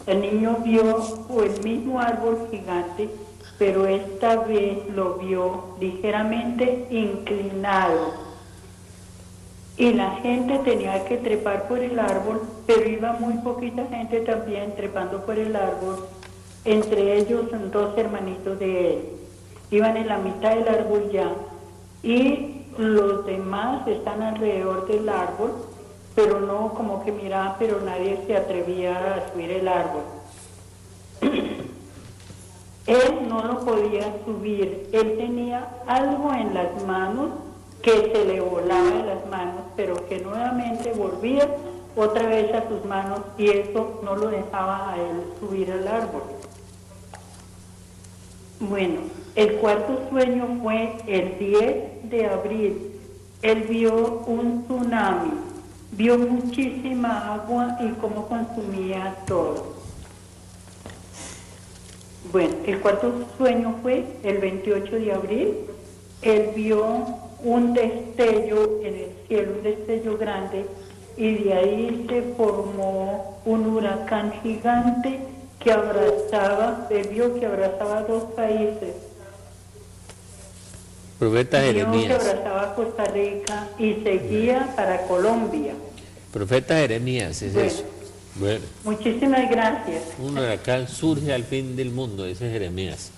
El niño vio el mismo árbol gigante, pero esta vez lo vio ligeramente inclinado. Y la gente tenía que trepar por el árbol, pero iba muy poquita gente también trepando por el árbol. Entre ellos son dos hermanitos de él. Iban en la mitad del árbol ya. Y los demás están alrededor del árbol, pero no como que miraban, pero nadie se atrevía a subir el árbol. Él no lo podía subir, él tenía algo en las manos que se le volaba de las manos, pero que nuevamente volvía otra vez a sus manos y eso no lo dejaba a él subir al árbol. Bueno, el cuarto sueño fue el 10 de abril. Él vio un tsunami, vio muchísima agua y cómo consumía todo. Bueno, el cuarto sueño fue el 28 de abril. Él vio un destello en el cielo, un destello grande, y de ahí se formó un huracán gigante que vio que abrazaba dos países. Profeta Jeremías. Vio que abrazaba Costa Rica y seguía para Colombia. Profeta Jeremías, es eso. Bueno. Muchísimas gracias. Un huracán surge al fin del mundo, dice Jeremías,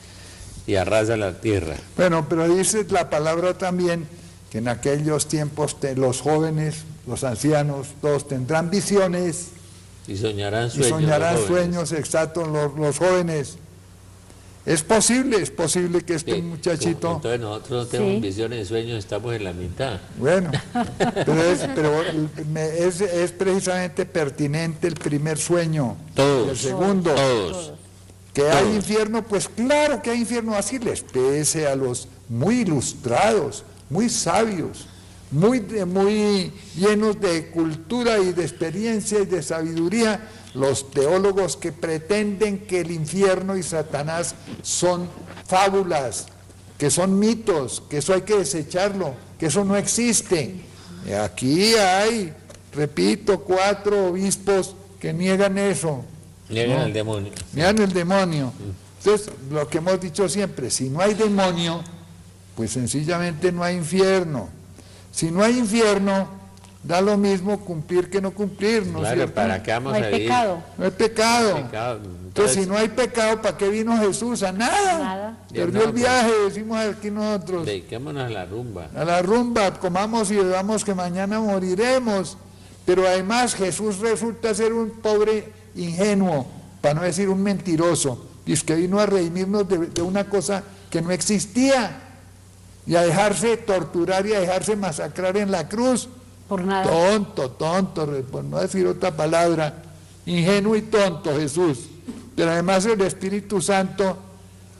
y arrasa la tierra. Bueno, pero dice la palabra también que en aquellos tiempos los jóvenes, los ancianos, todos tendrán visiones. Y soñarán sueños. Y soñarán sueños, exactos, los jóvenes. Es posible que este muchachito... Entonces nosotros no tenemos visiones de sueños, estamos en la mitad. Bueno, es precisamente pertinente el primer sueño. Todos. El segundo. Todos. Que hay infierno, pues claro que hay infierno, así les pese a los muy ilustrados, muy sabios, muy llenos de cultura y de experiencia y de sabiduría, los teólogos que pretenden que el infierno y Satanás son fábulas, que son mitos, que eso hay que desecharlo, que eso no existe. Aquí hay, repito, 4 obispos que niegan eso. Niegan el demonio. Niegan el demonio. Entonces, lo que hemos dicho siempre, si no hay demonio, pues sencillamente no hay infierno. Si no hay infierno, da lo mismo cumplir que no cumplir, ¿no es Claro, cierto? ¿para qué vamos No hay a vivir? pecado. No hay pecado. Entonces, Si no hay pecado, ¿para qué vino Jesús? A nada. Nada. Perdió No, el viaje, decimos aquí nosotros. dediquémonos a la rumba. A la rumba, comamos y bebamos que mañana moriremos. Pero además Jesús resulta ser un pobre ingenuo, para no decir un mentiroso. Dice que vino a redimirnos de una cosa que no existía y a dejarse torturar y a dejarse masacrar en la cruz. Por nada. Tonto, por no decir otra palabra, ingenuo y tonto Jesús. Pero además el Espíritu Santo,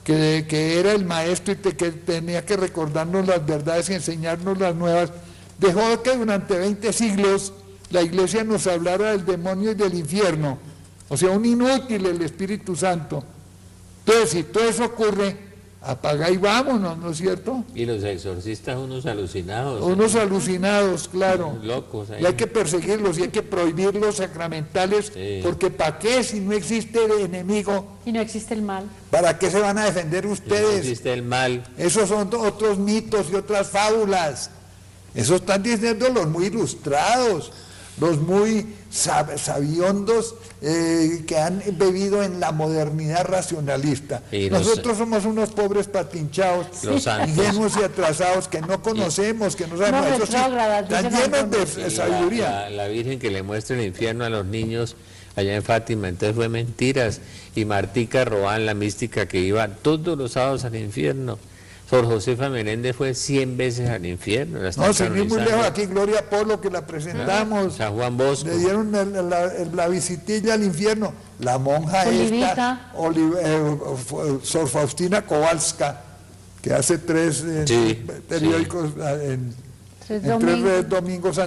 que era el maestro y que tenía que recordarnos las verdades y enseñarnos las nuevas, dejó que durante 20 siglos la Iglesia nos hablara del demonio y del infierno. O sea, un inútil el Espíritu Santo. Entonces, si todo eso ocurre, apaga y vámonos, ¿no es cierto? Y los exorcistas, unos alucinados. Unos alucinados, claro. Locos. Ahí. Y hay que perseguirlos y hay que prohibir los sacramentales, Sí. porque ¿para qué si no existe el enemigo? Y no existe el mal. ¿Para qué se van a defender No ustedes? existe el mal. Esos son otros mitos y otras fábulas. Eso están diciendo los muy ilustrados, los muy sabiondos que han bebido en la modernidad racionalista. Y Nosotros somos unos pobres patinchados, Los santos. ingenuos y atrasados que no conocemos, que no sabemos. No, Eso sí, retrógradas, están dicen llenos algunos. de sabiduría. La Virgen que le muestra el infierno a los niños allá en Fátima, entonces fue mentiras. Y Martica Roán, la mística que iba todos los sábados al infierno. Sor Josefa Menéndez fue 100 veces al infierno. La están No, sin ir muy canonizando. lejos, aquí Gloria Polo, que la presentamos, San Juan Bosco. le dieron la visitilla al infierno. La monja Olivita. Sor Faustina Kowalska, que hace 3 Sí, periódicos, en 3 3 domingos,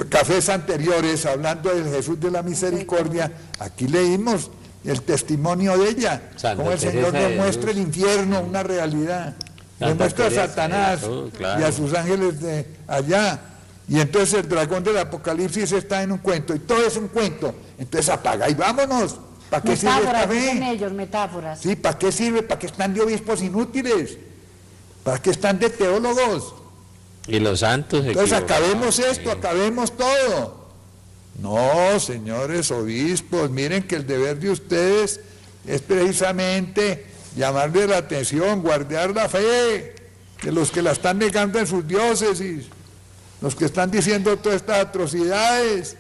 cafés anteriores, hablando del Jesús de la Misericordia. Aquí leímos el testimonio de ella, Santa como el Teresa Señor de nos muestra Jesús. el infierno, una realidad. Le Santa muestra a Teresa de Satanás Jesús, claro. y a sus ángeles de allá. Y entonces el dragón del Apocalipsis está en un cuento, y todo es un cuento. Entonces apaga y vámonos. ¿Para qué sirve esta Metáforas, dicen fe? ellos, metáforas. Sí, ¿para qué sirve? ¿Para qué están de obispos inútiles? ¿Para qué están de teólogos? Y los santos. Entonces equivocados. acabemos esto, acabemos todo. No, señores obispos, miren que el deber de ustedes es precisamente llamarle la atención, guardar la fe de los que la están negando en sus diócesis, los que están diciendo todas estas atrocidades.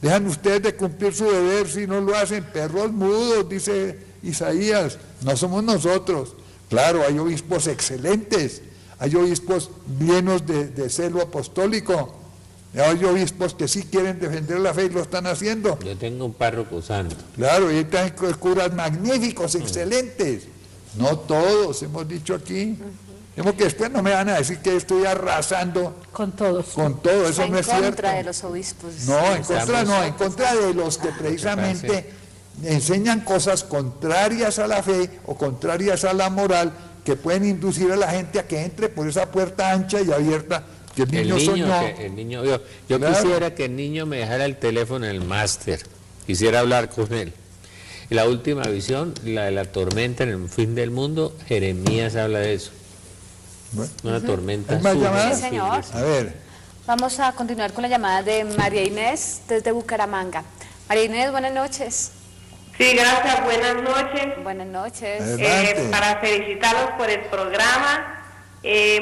Dejan ustedes de cumplir su deber si no lo hacen. Perros mudos, dice Isaías, no somos nosotros. Claro, hay obispos excelentes, hay obispos llenos de celo apostólico, hay obispos que sí quieren defender la fe y lo están haciendo. Yo tengo un párroco santo. Claro, y hay curas magníficos, excelentes. No todos, hemos dicho aquí. Tengo que después no me van a decir que estoy arrasando Con todos. con todo, eso Está no en es cierto. contra de los obispos. No, en contra Estamos- no, en contra de los que precisamente enseñan cosas contrarias a la fe o contrarias a la moral, que pueden inducir a la gente a que entre por esa puerta ancha y abierta que el niño soñó. Yo Claro. quisiera que el niño me dejara el teléfono en el máster, quisiera hablar con él. Y la última visión, la de la tormenta en el fin del mundo, Jeremías habla de eso. Bueno, Una tormenta. ¿Hay más surge llamadas? en la Sí, señor. iglesia. a ver, Vamos a continuar con la llamada de María Inés desde Bucaramanga. María Inés, buenas noches. Sí, gracias, buenas noches. Buenas noches. Adelante. Para felicitarlos por el programa,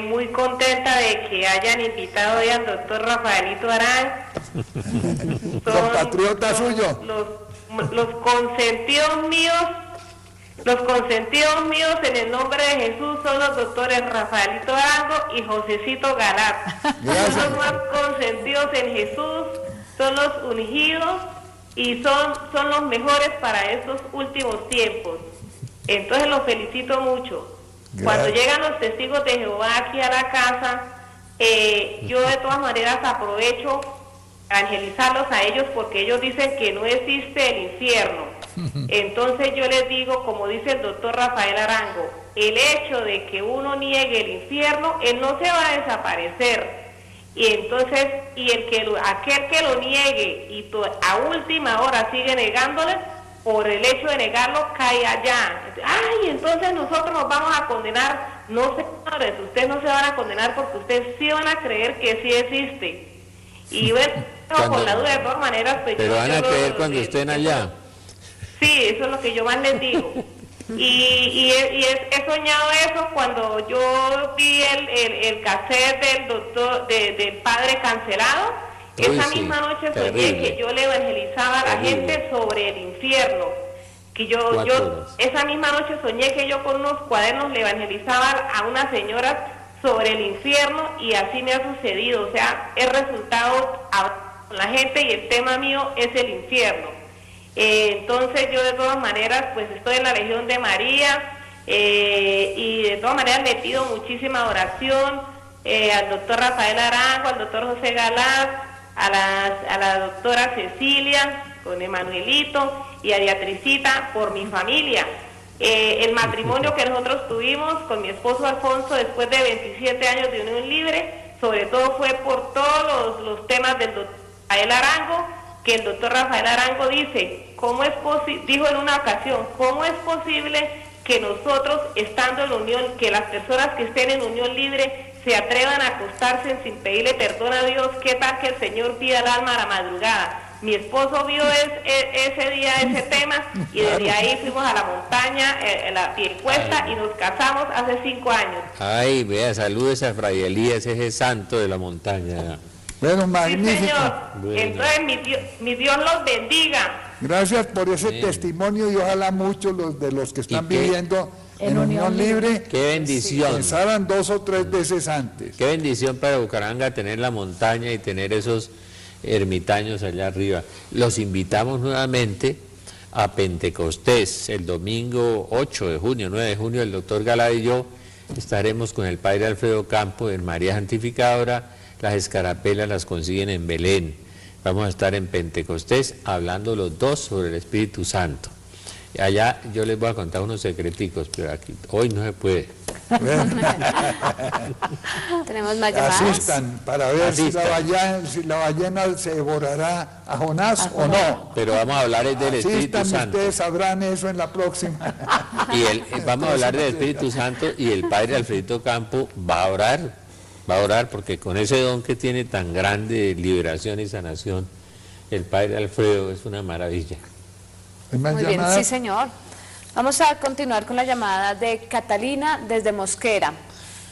muy contenta de que hayan invitado hoy al doctor Rafaelito Arán. Compatriota suyo. Los consentidos míos en el nombre de Jesús son los doctores Rafaelito Arango y Josecito Galat. Gracias. Son los más consentidos en Jesús, son los ungidos y son los mejores para estos últimos tiempos. Entonces los felicito mucho. Cuando Gracias. llegan los testigos de Jehová aquí a la casa, yo de todas maneras aprovecho evangelizarlos a ellos porque ellos dicen que no existe el infierno. Entonces yo les digo, como dice el doctor Rafael Arango, el hecho de que uno niegue el infierno, él no se va a desaparecer. Y entonces, aquel que lo niegue y a última hora sigue negándole, por el hecho de negarlo cae allá. Ay, entonces nosotros nos vamos a condenar. No, señores, ustedes no se van a condenar porque ustedes sí van a creer que sí existe. Y bueno, con la duda de todas maneras, pues pero van a creer cuando estén allá. Sí, eso es lo que yo más les digo. Y he soñado eso cuando yo vi el cassette del doctor, del padre cancelado. Esa misma noche soñé que yo le evangelizaba a la gente sobre el infierno. Que esa misma noche soñé que yo con unos cuadernos le evangelizaba a unas señoras sobre el infierno y así me ha sucedido. O sea, he resultado con la gente y el tema mío es el infierno. Entonces yo de todas maneras pues estoy en la Legión de María y de todas maneras le pido muchísima oración al doctor Rafael Arango, al doctor José Galaz, a la doctora Cecilia con Emanuelito y a Beatricita por mi familia. El matrimonio que nosotros tuvimos con mi esposo Alfonso después de 27 años de unión libre, sobre todo fue por todos los temas del doctor Rafael Arango, que el doctor Rafael Arango dice, dijo en una ocasión, ¿cómo es posible que nosotros, estando en unión, que las personas que estén en unión libre se atrevan a acostarse sin pedirle perdón a Dios? ¿Qué tal que el Señor pida el alma a la madrugada? Mi esposo vio ese día ese tema y desde ahí fuimos a la montaña, la Piedecuesta, y nos casamos hace 5 años. Ay, vea, saludos a Fray Elías, ese santo de la montaña. Bueno, magnífico. Sí, señor. Bueno. Entonces, mi Dios los bendiga. Gracias por ese testimonio y ojalá muchos de los que están viviendo en unión libre, qué bendición, pensaran 2 o 3 veces antes. Qué bendición para Bucaramanga tener la montaña y tener esos ermitaños allá arriba. Los invitamos nuevamente a Pentecostés, el domingo 8 de junio, 9 de junio, el doctor Galá y yo estaremos con el padre Alfredo Campo en María Santificadora. Las escarapelas las consiguen en Belén. Vamos a estar en Pentecostés hablando los dos sobre el Espíritu Santo. Allá yo les voy a contar unos secreticos, pero aquí hoy no se puede. Tenemos más llamadas. Asistan para ver si la ballena se devorará a Jonás o no. Pero vamos a hablar del Espíritu Santo. Ustedes sabrán eso en la próxima. Y vamos a hablar del Espíritu Santo y el padre Alfredo Campo va a orar porque con ese don que tiene tan grande de liberación y sanación, el padre Alfredo es una maravilla. Muy bien, sí señor. Vamos a continuar con la llamada de Catalina desde Mosquera.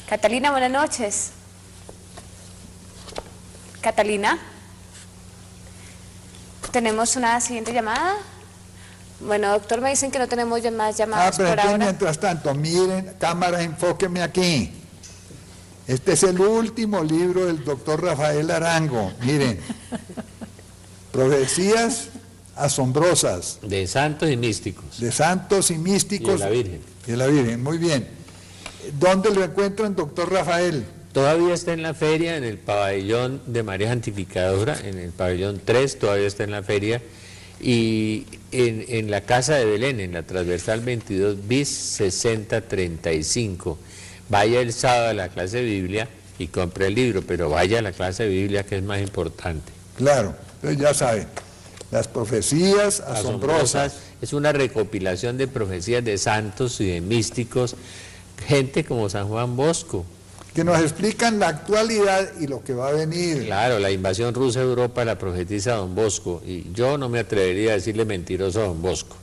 Catalina, buenas noches. Catalina. ¿Tenemos una siguiente llamada? Bueno, doctor, me dicen que no tenemos más llamadas por ahora. Mientras tanto, miren, cámara, enfóquenme aquí. Este es el último libro del doctor Rafael Arango. Miren, Profecías asombrosas. De santos y místicos. De santos y místicos. Y de la Virgen. Y de la Virgen, muy bien. ¿Dónde lo encuentran, doctor Rafael? Todavía está en la feria, en el pabellón de María Santificadora, en el pabellón 3, todavía está en la feria. Y en la Casa de Belén, en la transversal 22 bis 6035. Vaya el sábado a la clase de Biblia y compre el libro, pero vaya a la clase de Biblia, que es más importante. Claro, entonces ya saben. Las profecías asombrosas. Es una recopilación de profecías de santos y de místicos, gente como San Juan Bosco. Que nos explican la actualidad y lo que va a venir. Claro, la invasión rusa a Europa la profetiza Don Bosco, y yo no me atrevería a decirle mentiroso a Don Bosco.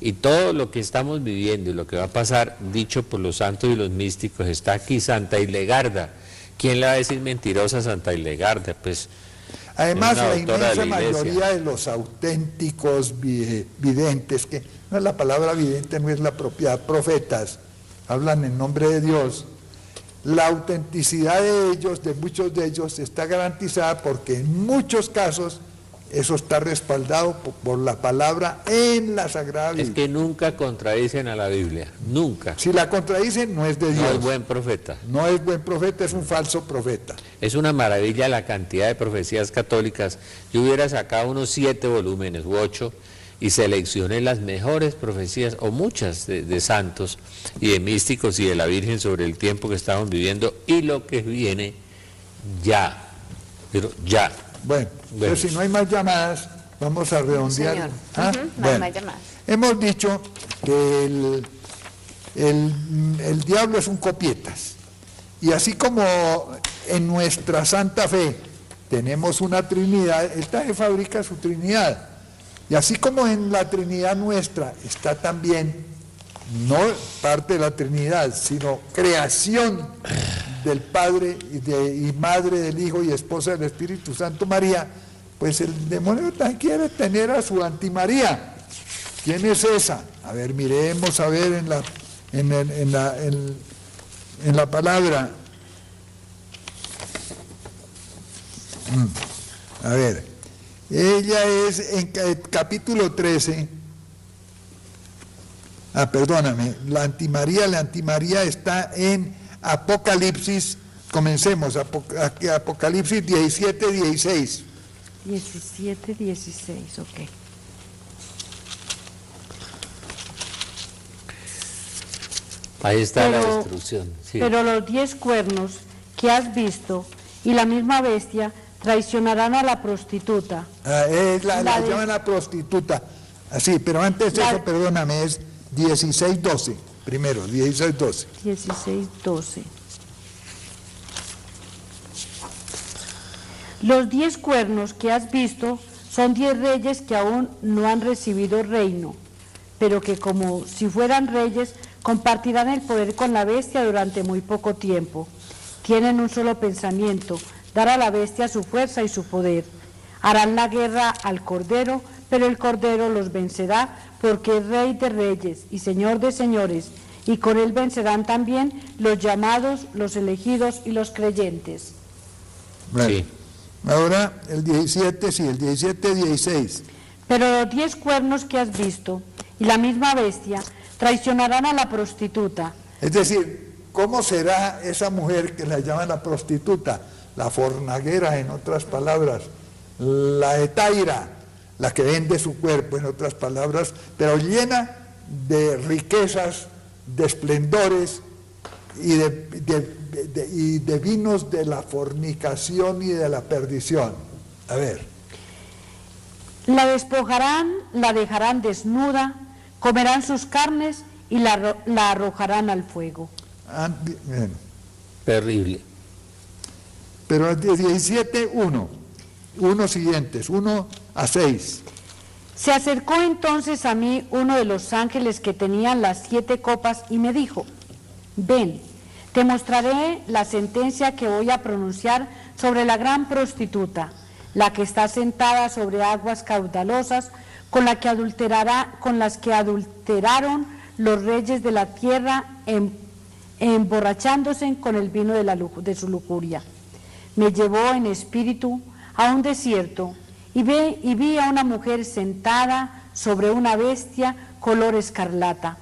Y todo lo que estamos viviendo y lo que va a pasar, dicho por los santos y los místicos, está aquí. Santa Hildegarda. ¿Quién le va a decir mentirosa a Santa Hildegarda? Pues... Además, la inmensa mayoría de los auténticos videntes, que no es la palabra vidente, no es la propiedad, profetas, hablan en nombre de Dios, la autenticidad de ellos, de muchos de ellos, está garantizada porque en muchos casos Eso está respaldado por la palabra en la Sagrada Biblia. Es que nunca contradicen a la Biblia, nunca. Si la contradicen, no es de Dios. No es buen profeta. No es buen profeta, es un falso profeta. Es una maravilla la cantidad de profecías católicas. Yo hubiera sacado unos 7 volúmenes u 8 y seleccioné las mejores profecías, o muchas, de santos y de místicos y de la Virgen sobre el tiempo que estamos viviendo y lo que viene ya. Pero ya. Bueno, entonces si no hay más llamadas, vamos a redondear. Señor. ¿Ah? No Bueno, hay más llamadas. hemos dicho que el diablo es un copietas. Y así como en nuestra santa fe tenemos una Trinidad, él también fabrica su Trinidad. Y así como en la Trinidad nuestra está también, no parte de la Trinidad, sino creación del Padre y Madre del Hijo y esposa del Espíritu Santo María, pues el demonio también quiere tener a su antimaría. ¿Quién es esa? A ver, miremos a ver en la palabra. A ver, ella es en capítulo 13. Perdóname, la antimaría está en Apocalipsis, comencemos, Apocalipsis 17, 16. 17, 16, ok. Ahí está la destrucción. Sí. Pero los 10 cuernos que has visto y la misma bestia traicionarán a la prostituta. La llaman la prostituta. Así, pero antes de eso, perdóname, es 16, 12. Primero, 16, 12. 16, 12. Los 10 cuernos que has visto son 10 reyes que aún no han recibido reino, pero que como si fueran reyes compartirán el poder con la bestia durante muy poco tiempo. Tienen un solo pensamiento, dar a la bestia su fuerza y su poder. Harán la guerra al Cordero, pero el Cordero los vencerá, porque es Rey de reyes y Señor de señores, y con él vencerán también los llamados, los elegidos y los creyentes. Bueno, sí. Ahora el 17, sí, el 17, 16. Pero los 10 cuernos que has visto y la misma bestia traicionarán a la prostituta. Es decir, ¿cómo será esa mujer que la llaman la prostituta? La fornaguera, en otras palabras, la etaira, la que vende su cuerpo, en otras palabras, pero llena de riquezas, de esplendores y de vinos de la fornicación y de la perdición. A ver. La despojarán, la dejarán desnuda, comerán sus carnes y la arrojarán al fuego. Bueno. Terrible. Pero el 17, 1 siguientes, 1 a 6. Se acercó entonces a mí uno de los ángeles que tenían las 7 copas y me dijo: ven, te mostraré la sentencia que voy a pronunciar sobre la gran prostituta, la que está sentada sobre aguas caudalosas, con las que adulteraron los reyes de la tierra, emborrachándose con el vino de su lujuria. Me llevó en espíritu a un desierto y vi a una mujer sentada sobre una bestia color escarlata.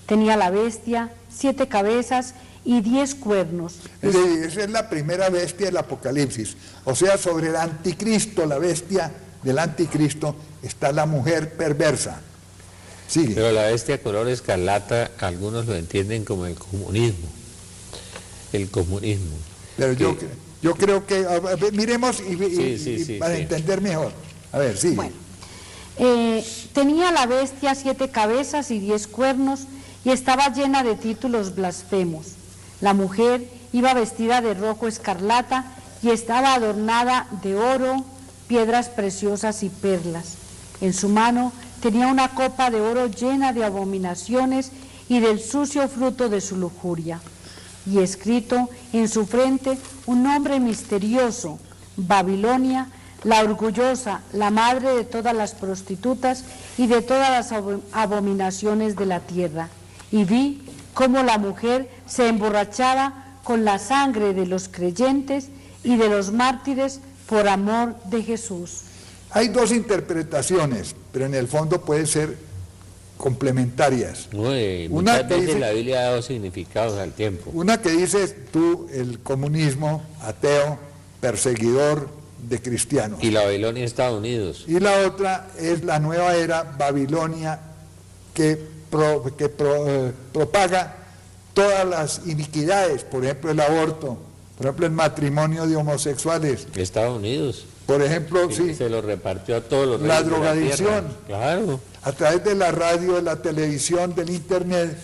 Tenía la bestia 7 cabezas y 10 cuernos. Esa es la primera bestia del Apocalipsis. O sea, sobre el anticristo, la bestia del anticristo, está la mujer perversa. Sigue. Pero la bestia color escarlata, algunos lo entienden como el comunismo. El comunismo. Pero yo creo que, a ver, miremos para entender mejor. A ver, sigue. Bueno, tenía la bestia 7 cabezas y 10 cuernos y estaba llena de títulos blasfemos. La mujer iba vestida de rojo escarlata y estaba adornada de oro, piedras preciosas y perlas. En su mano tenía una copa de oro llena de abominaciones y del sucio fruto de su lujuria. Y escrito en su frente un nombre misterioso: Babilonia, la orgullosa, la madre de todas las prostitutas y de todas las abominaciones de la tierra. Y vi cómo la mujer se emborrachaba con la sangre de los creyentes y de los mártires por amor de Jesús. Hay dos interpretaciones, pero en el fondo pueden ser complementarias. Muchas veces la Biblia ha dado significados al tiempo. Una que dice tú, el comunismo, ateo, perseguidor de cristianos. Y la Babilonia, Estados Unidos. Y la otra es la nueva era, Babilonia, que propaga todas las iniquidades, por ejemplo el aborto, por ejemplo el matrimonio de homosexuales. Estados Unidos. Por ejemplo, sí. Se lo repartió a todos los la reyes drogadicción. De la claro. A través de la radio, de la televisión, del internet.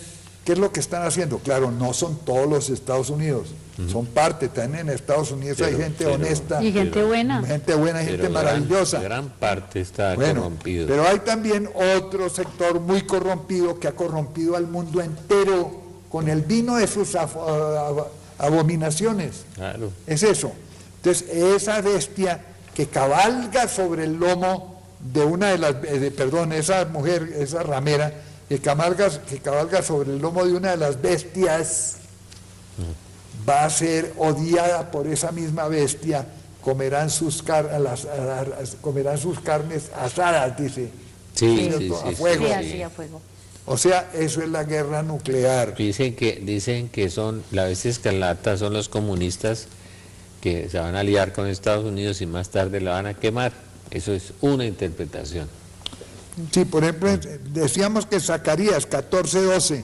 ¿Qué es lo que están haciendo? Claro, no son todos los Estados Unidos. Son parte. También en Estados Unidos hay gente honesta. Y gente buena. Gente buena, gente maravillosa. Gran parte está corrompido. Pero hay también otro sector muy corrompido que ha corrompido al mundo entero con el vino de sus abominaciones. Claro. Es eso. Entonces, esa bestia que cabalga sobre el lomo de una de las, esa mujer, esa ramera, que cabalga sobre el lomo de una de las bestias, va a ser odiada por esa misma bestia, comerán sus carnes asadas, dice. Sí, a fuego. Sí, a fuego. O sea, eso es la guerra nuclear. Dicen que son, la bestia escarlata son los comunistas que se van a aliar con Estados Unidos y más tarde la van a quemar. Eso es una interpretación. Sí, por ejemplo, decíamos que Zacarías 14:12,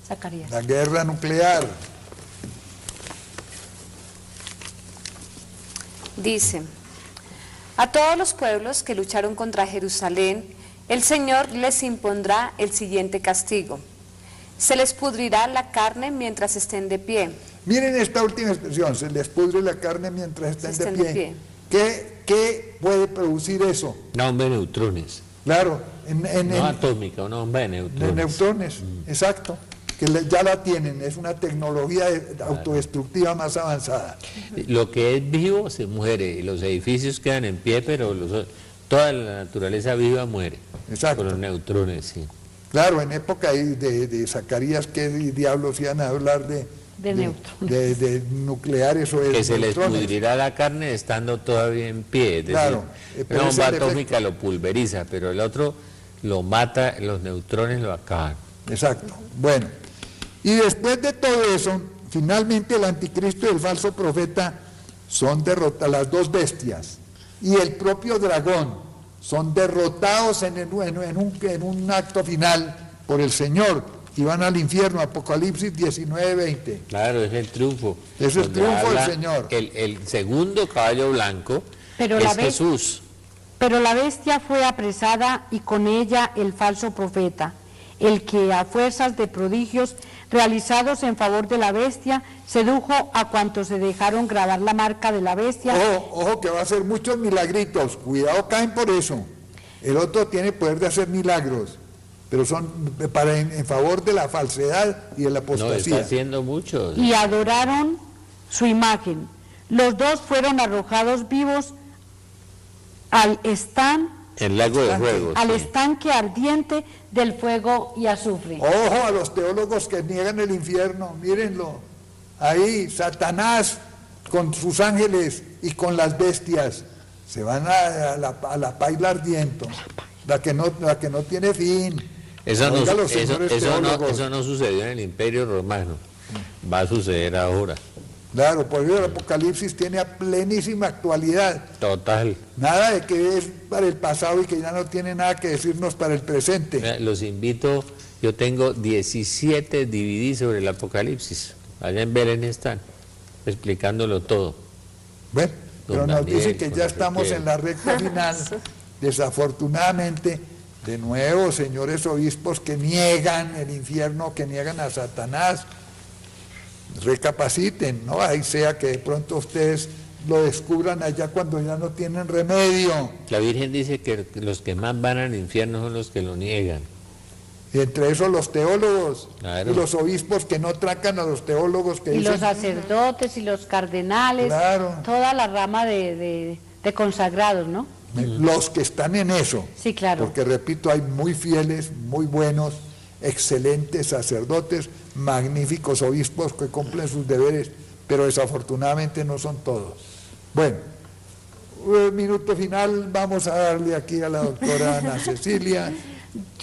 Zacarías. la guerra nuclear. Dice, a todos los pueblos que lucharon contra Jerusalén, el Señor les impondrá el siguiente castigo. Se les pudrirá la carne mientras estén de pie. Miren esta última expresión, se les pudre la carne mientras estén de pie. ¿Qué puede producir eso? Una bomba de neutrones. Claro, no atómica, una bomba de neutrones. De neutrones, exacto, que ya la tienen, es una tecnología autodestructiva más avanzada. Lo que es vivo se muere, y los edificios quedan en pie, pero toda la naturaleza viva muere. Exacto. Con los neutrones, sí. Claro, en época de Zacarías, ¿qué diablos iban a hablar de nucleares o de que se neutrones? les pudrirá la carne estando todavía en pie. Es claro, decir, una bomba atómica lo pulveriza, pero el otro lo mata, los neutrones lo acaban. Exacto. Bueno, y después de todo eso, finalmente el anticristo y el falso profeta son derrotados, las dos bestias, y el propio dragón son derrotados en un acto final por el Señor, y van al infierno, Apocalipsis 19:20. Claro, es el triunfo. Es el triunfo del Señor. El segundo caballo blanco pero es Jesús. Pero la bestia fue apresada y con ella el falso profeta, el que a fuerzas de prodigios realizados en favor de la bestia, sedujo a cuantos se dejaron grabar la marca de la bestia. Ojo que va a hacer muchos milagritos, cuidado, caen por eso. El otro tiene poder de hacer milagros, pero son en favor de la falsedad y de la apostasía. No, está haciendo muchos. Y adoraron su imagen. Los dos fueron arrojados vivos al el lago de fuego. Al estanque ardiente del fuego y azufre. Ojo a los teólogos que niegan el infierno, mírenlo. Ahí Satanás con sus ángeles y con las bestias se van a la paila ardiente, la que no tiene fin. Eso no sucedió en el Imperio Romano, va a suceder ahora. Claro, por eso el Apocalipsis tiene a plenísima actualidad. Total. Nada de que es para el pasado y que ya no tiene nada que decirnos para el presente. Los invito, yo tengo 17 DVD sobre el Apocalipsis. Allá en Belén están, explicándolo todo. Bueno, pero nos dice que ya estamos en la recta final. Desafortunadamente, de nuevo, señores obispos que niegan el infierno, que niegan a Satanás, recapaciten, ¿no? Ahí sea que de pronto ustedes lo descubran allá cuando ya no tienen remedio. La Virgen dice que los que más van al infierno son los que lo niegan. Y entre esos los teólogos, claro. Y los obispos que no tracan a los teólogos que y dicen, los sacerdotes y los cardenales, claro. Toda la rama de consagrados, ¿no? Los que están en eso. Sí, claro. Porque repito, hay muy fieles, muy buenos, excelentes sacerdotes, magníficos obispos que cumplen sus deberes, pero desafortunadamente no son todos. Bueno, minuto final, vamos a darle aquí a la doctora Ana Cecilia.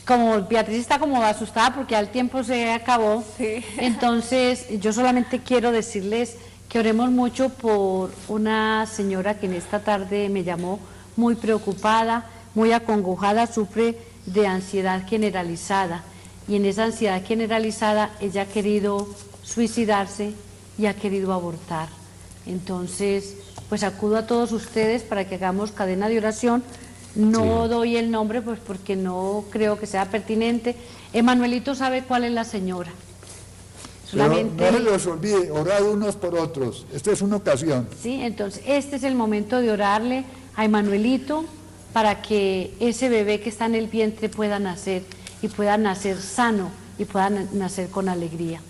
Como Beatriz está como asustada porque ya el tiempo se acabó, Sí. Entonces yo solamente quiero decirles que oremos mucho por una señora que en esta tarde me llamó muy preocupada, muy acongojada, sufre de ansiedad generalizada, y en esa ansiedad generalizada ella ha querido suicidarse y ha querido abortar. Entonces, pues acudo a todos ustedes para que hagamos cadena de oración. No doy el nombre pues porque no creo que sea pertinente. Emanuelito sabe cuál es la señora. Solamente... Pero no se los olvide, orad unos por otros. Esta es una ocasión. Sí, entonces este es el momento de orarle a Emanuelito para que ese bebé que está en el vientre pueda nacer y pueda nacer sano y pueda nacer con alegría.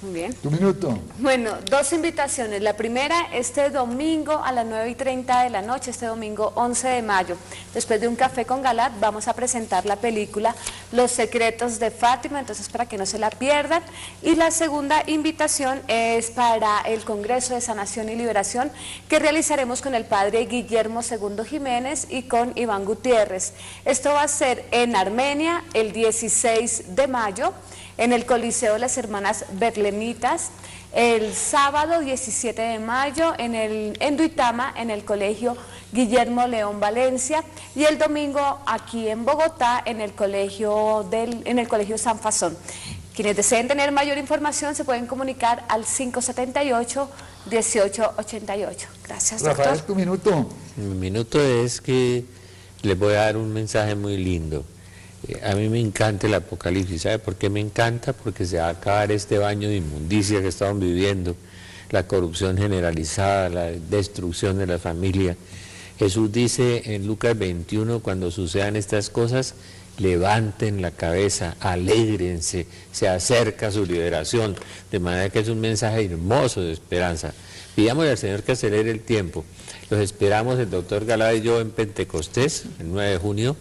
Muy bien. Tu minuto. Bueno, dos invitaciones. La primera, este domingo a las 9:30 de la noche, este domingo 11 de mayo, después de un café con Galat, vamos a presentar la película Los secretos de Fátima, entonces para que no se la pierdan. Y la segunda invitación es para el Congreso de Sanación y Liberación que realizaremos con el padre Guillermo II Jiménez y con Iván Gutiérrez. Esto va a ser en Armenia el 16 de mayo, en el Coliseo de las Hermanas Betlemitas, el sábado 17 de mayo en Duitama, en el Colegio Guillermo León Valencia, y el domingo aquí en Bogotá, en el Colegio San Fasón. Quienes deseen tener mayor información se pueden comunicar al 578-1888. Gracias, doctor. Rafael, tu minuto. Mi minuto es que les voy a dar un mensaje muy lindo. A mí me encanta el Apocalipsis. ¿Sabe por qué me encanta? Porque se va a acabar este baño de inmundicia que estamos viviendo, la corrupción generalizada, la destrucción de la familia. Jesús dice en Lucas 21, cuando sucedan estas cosas, levanten la cabeza, alégrense, se acerca su liberación, de manera que es un mensaje hermoso de esperanza. Pidámosle al Señor que acelere el tiempo. Los esperamos el doctor Galá y yo en Pentecostés, el 9 de junio,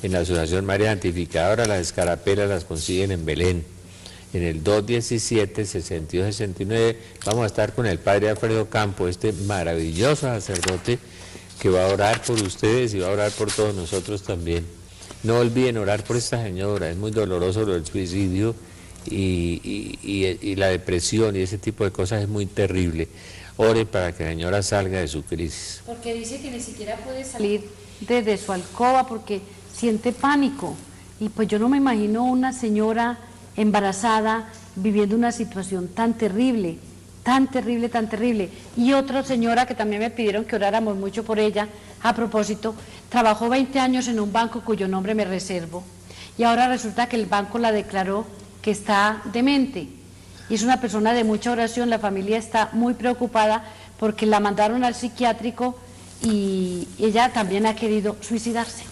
en la Asociación María Santificadora. Las escarapelas las consiguen en Belén. En el 217-6269 vamos a estar con el padre Alfredo Campo, este maravilloso sacerdote que va a orar por ustedes y va a orar por todos nosotros también. No olviden orar por esta señora, es muy doloroso lo del suicidio y la depresión y ese tipo de cosas es muy terrible. Oren para que la señora salga de su crisis. Porque dice que ni siquiera puede salir desde su alcoba porque siente pánico, y pues yo no me imagino una señora embarazada viviendo una situación tan terrible, tan terrible, tan terrible. Y otra señora que también me pidieron que oráramos mucho por ella, a propósito, trabajó 20 años en un banco cuyo nombre me reservo, y ahora resulta que el banco la declaró que está demente, y es una persona de mucha oración. La familia está muy preocupada porque la mandaron al psiquiátrico y ella también ha querido suicidarse.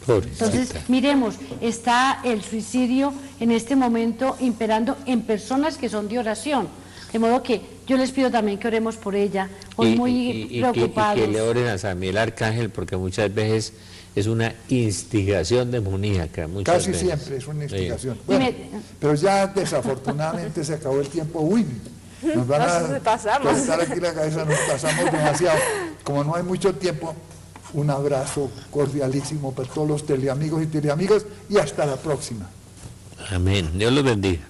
Entonces, miremos, está el suicidio en este momento imperando en personas que son de oración, de modo que yo les pido también que oremos por ella, hoy muy preocupados. Y que le oren a San Miguel Arcángel, porque muchas veces es una instigación demoníaca. Casi veces. Siempre es una instigación. Sí. Bueno, pero ya desafortunadamente se acabó el tiempo. Uy, nos van a cortar aquí la cabeza, nos pasamos demasiado. Como no hay mucho tiempo, un abrazo cordialísimo para todos los teleamigos y teleamigas y hasta la próxima. Amén. Dios los bendiga.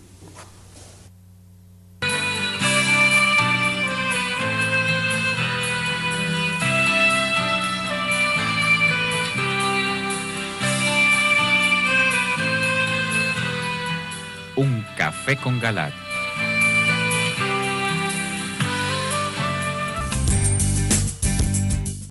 Un café con Galat.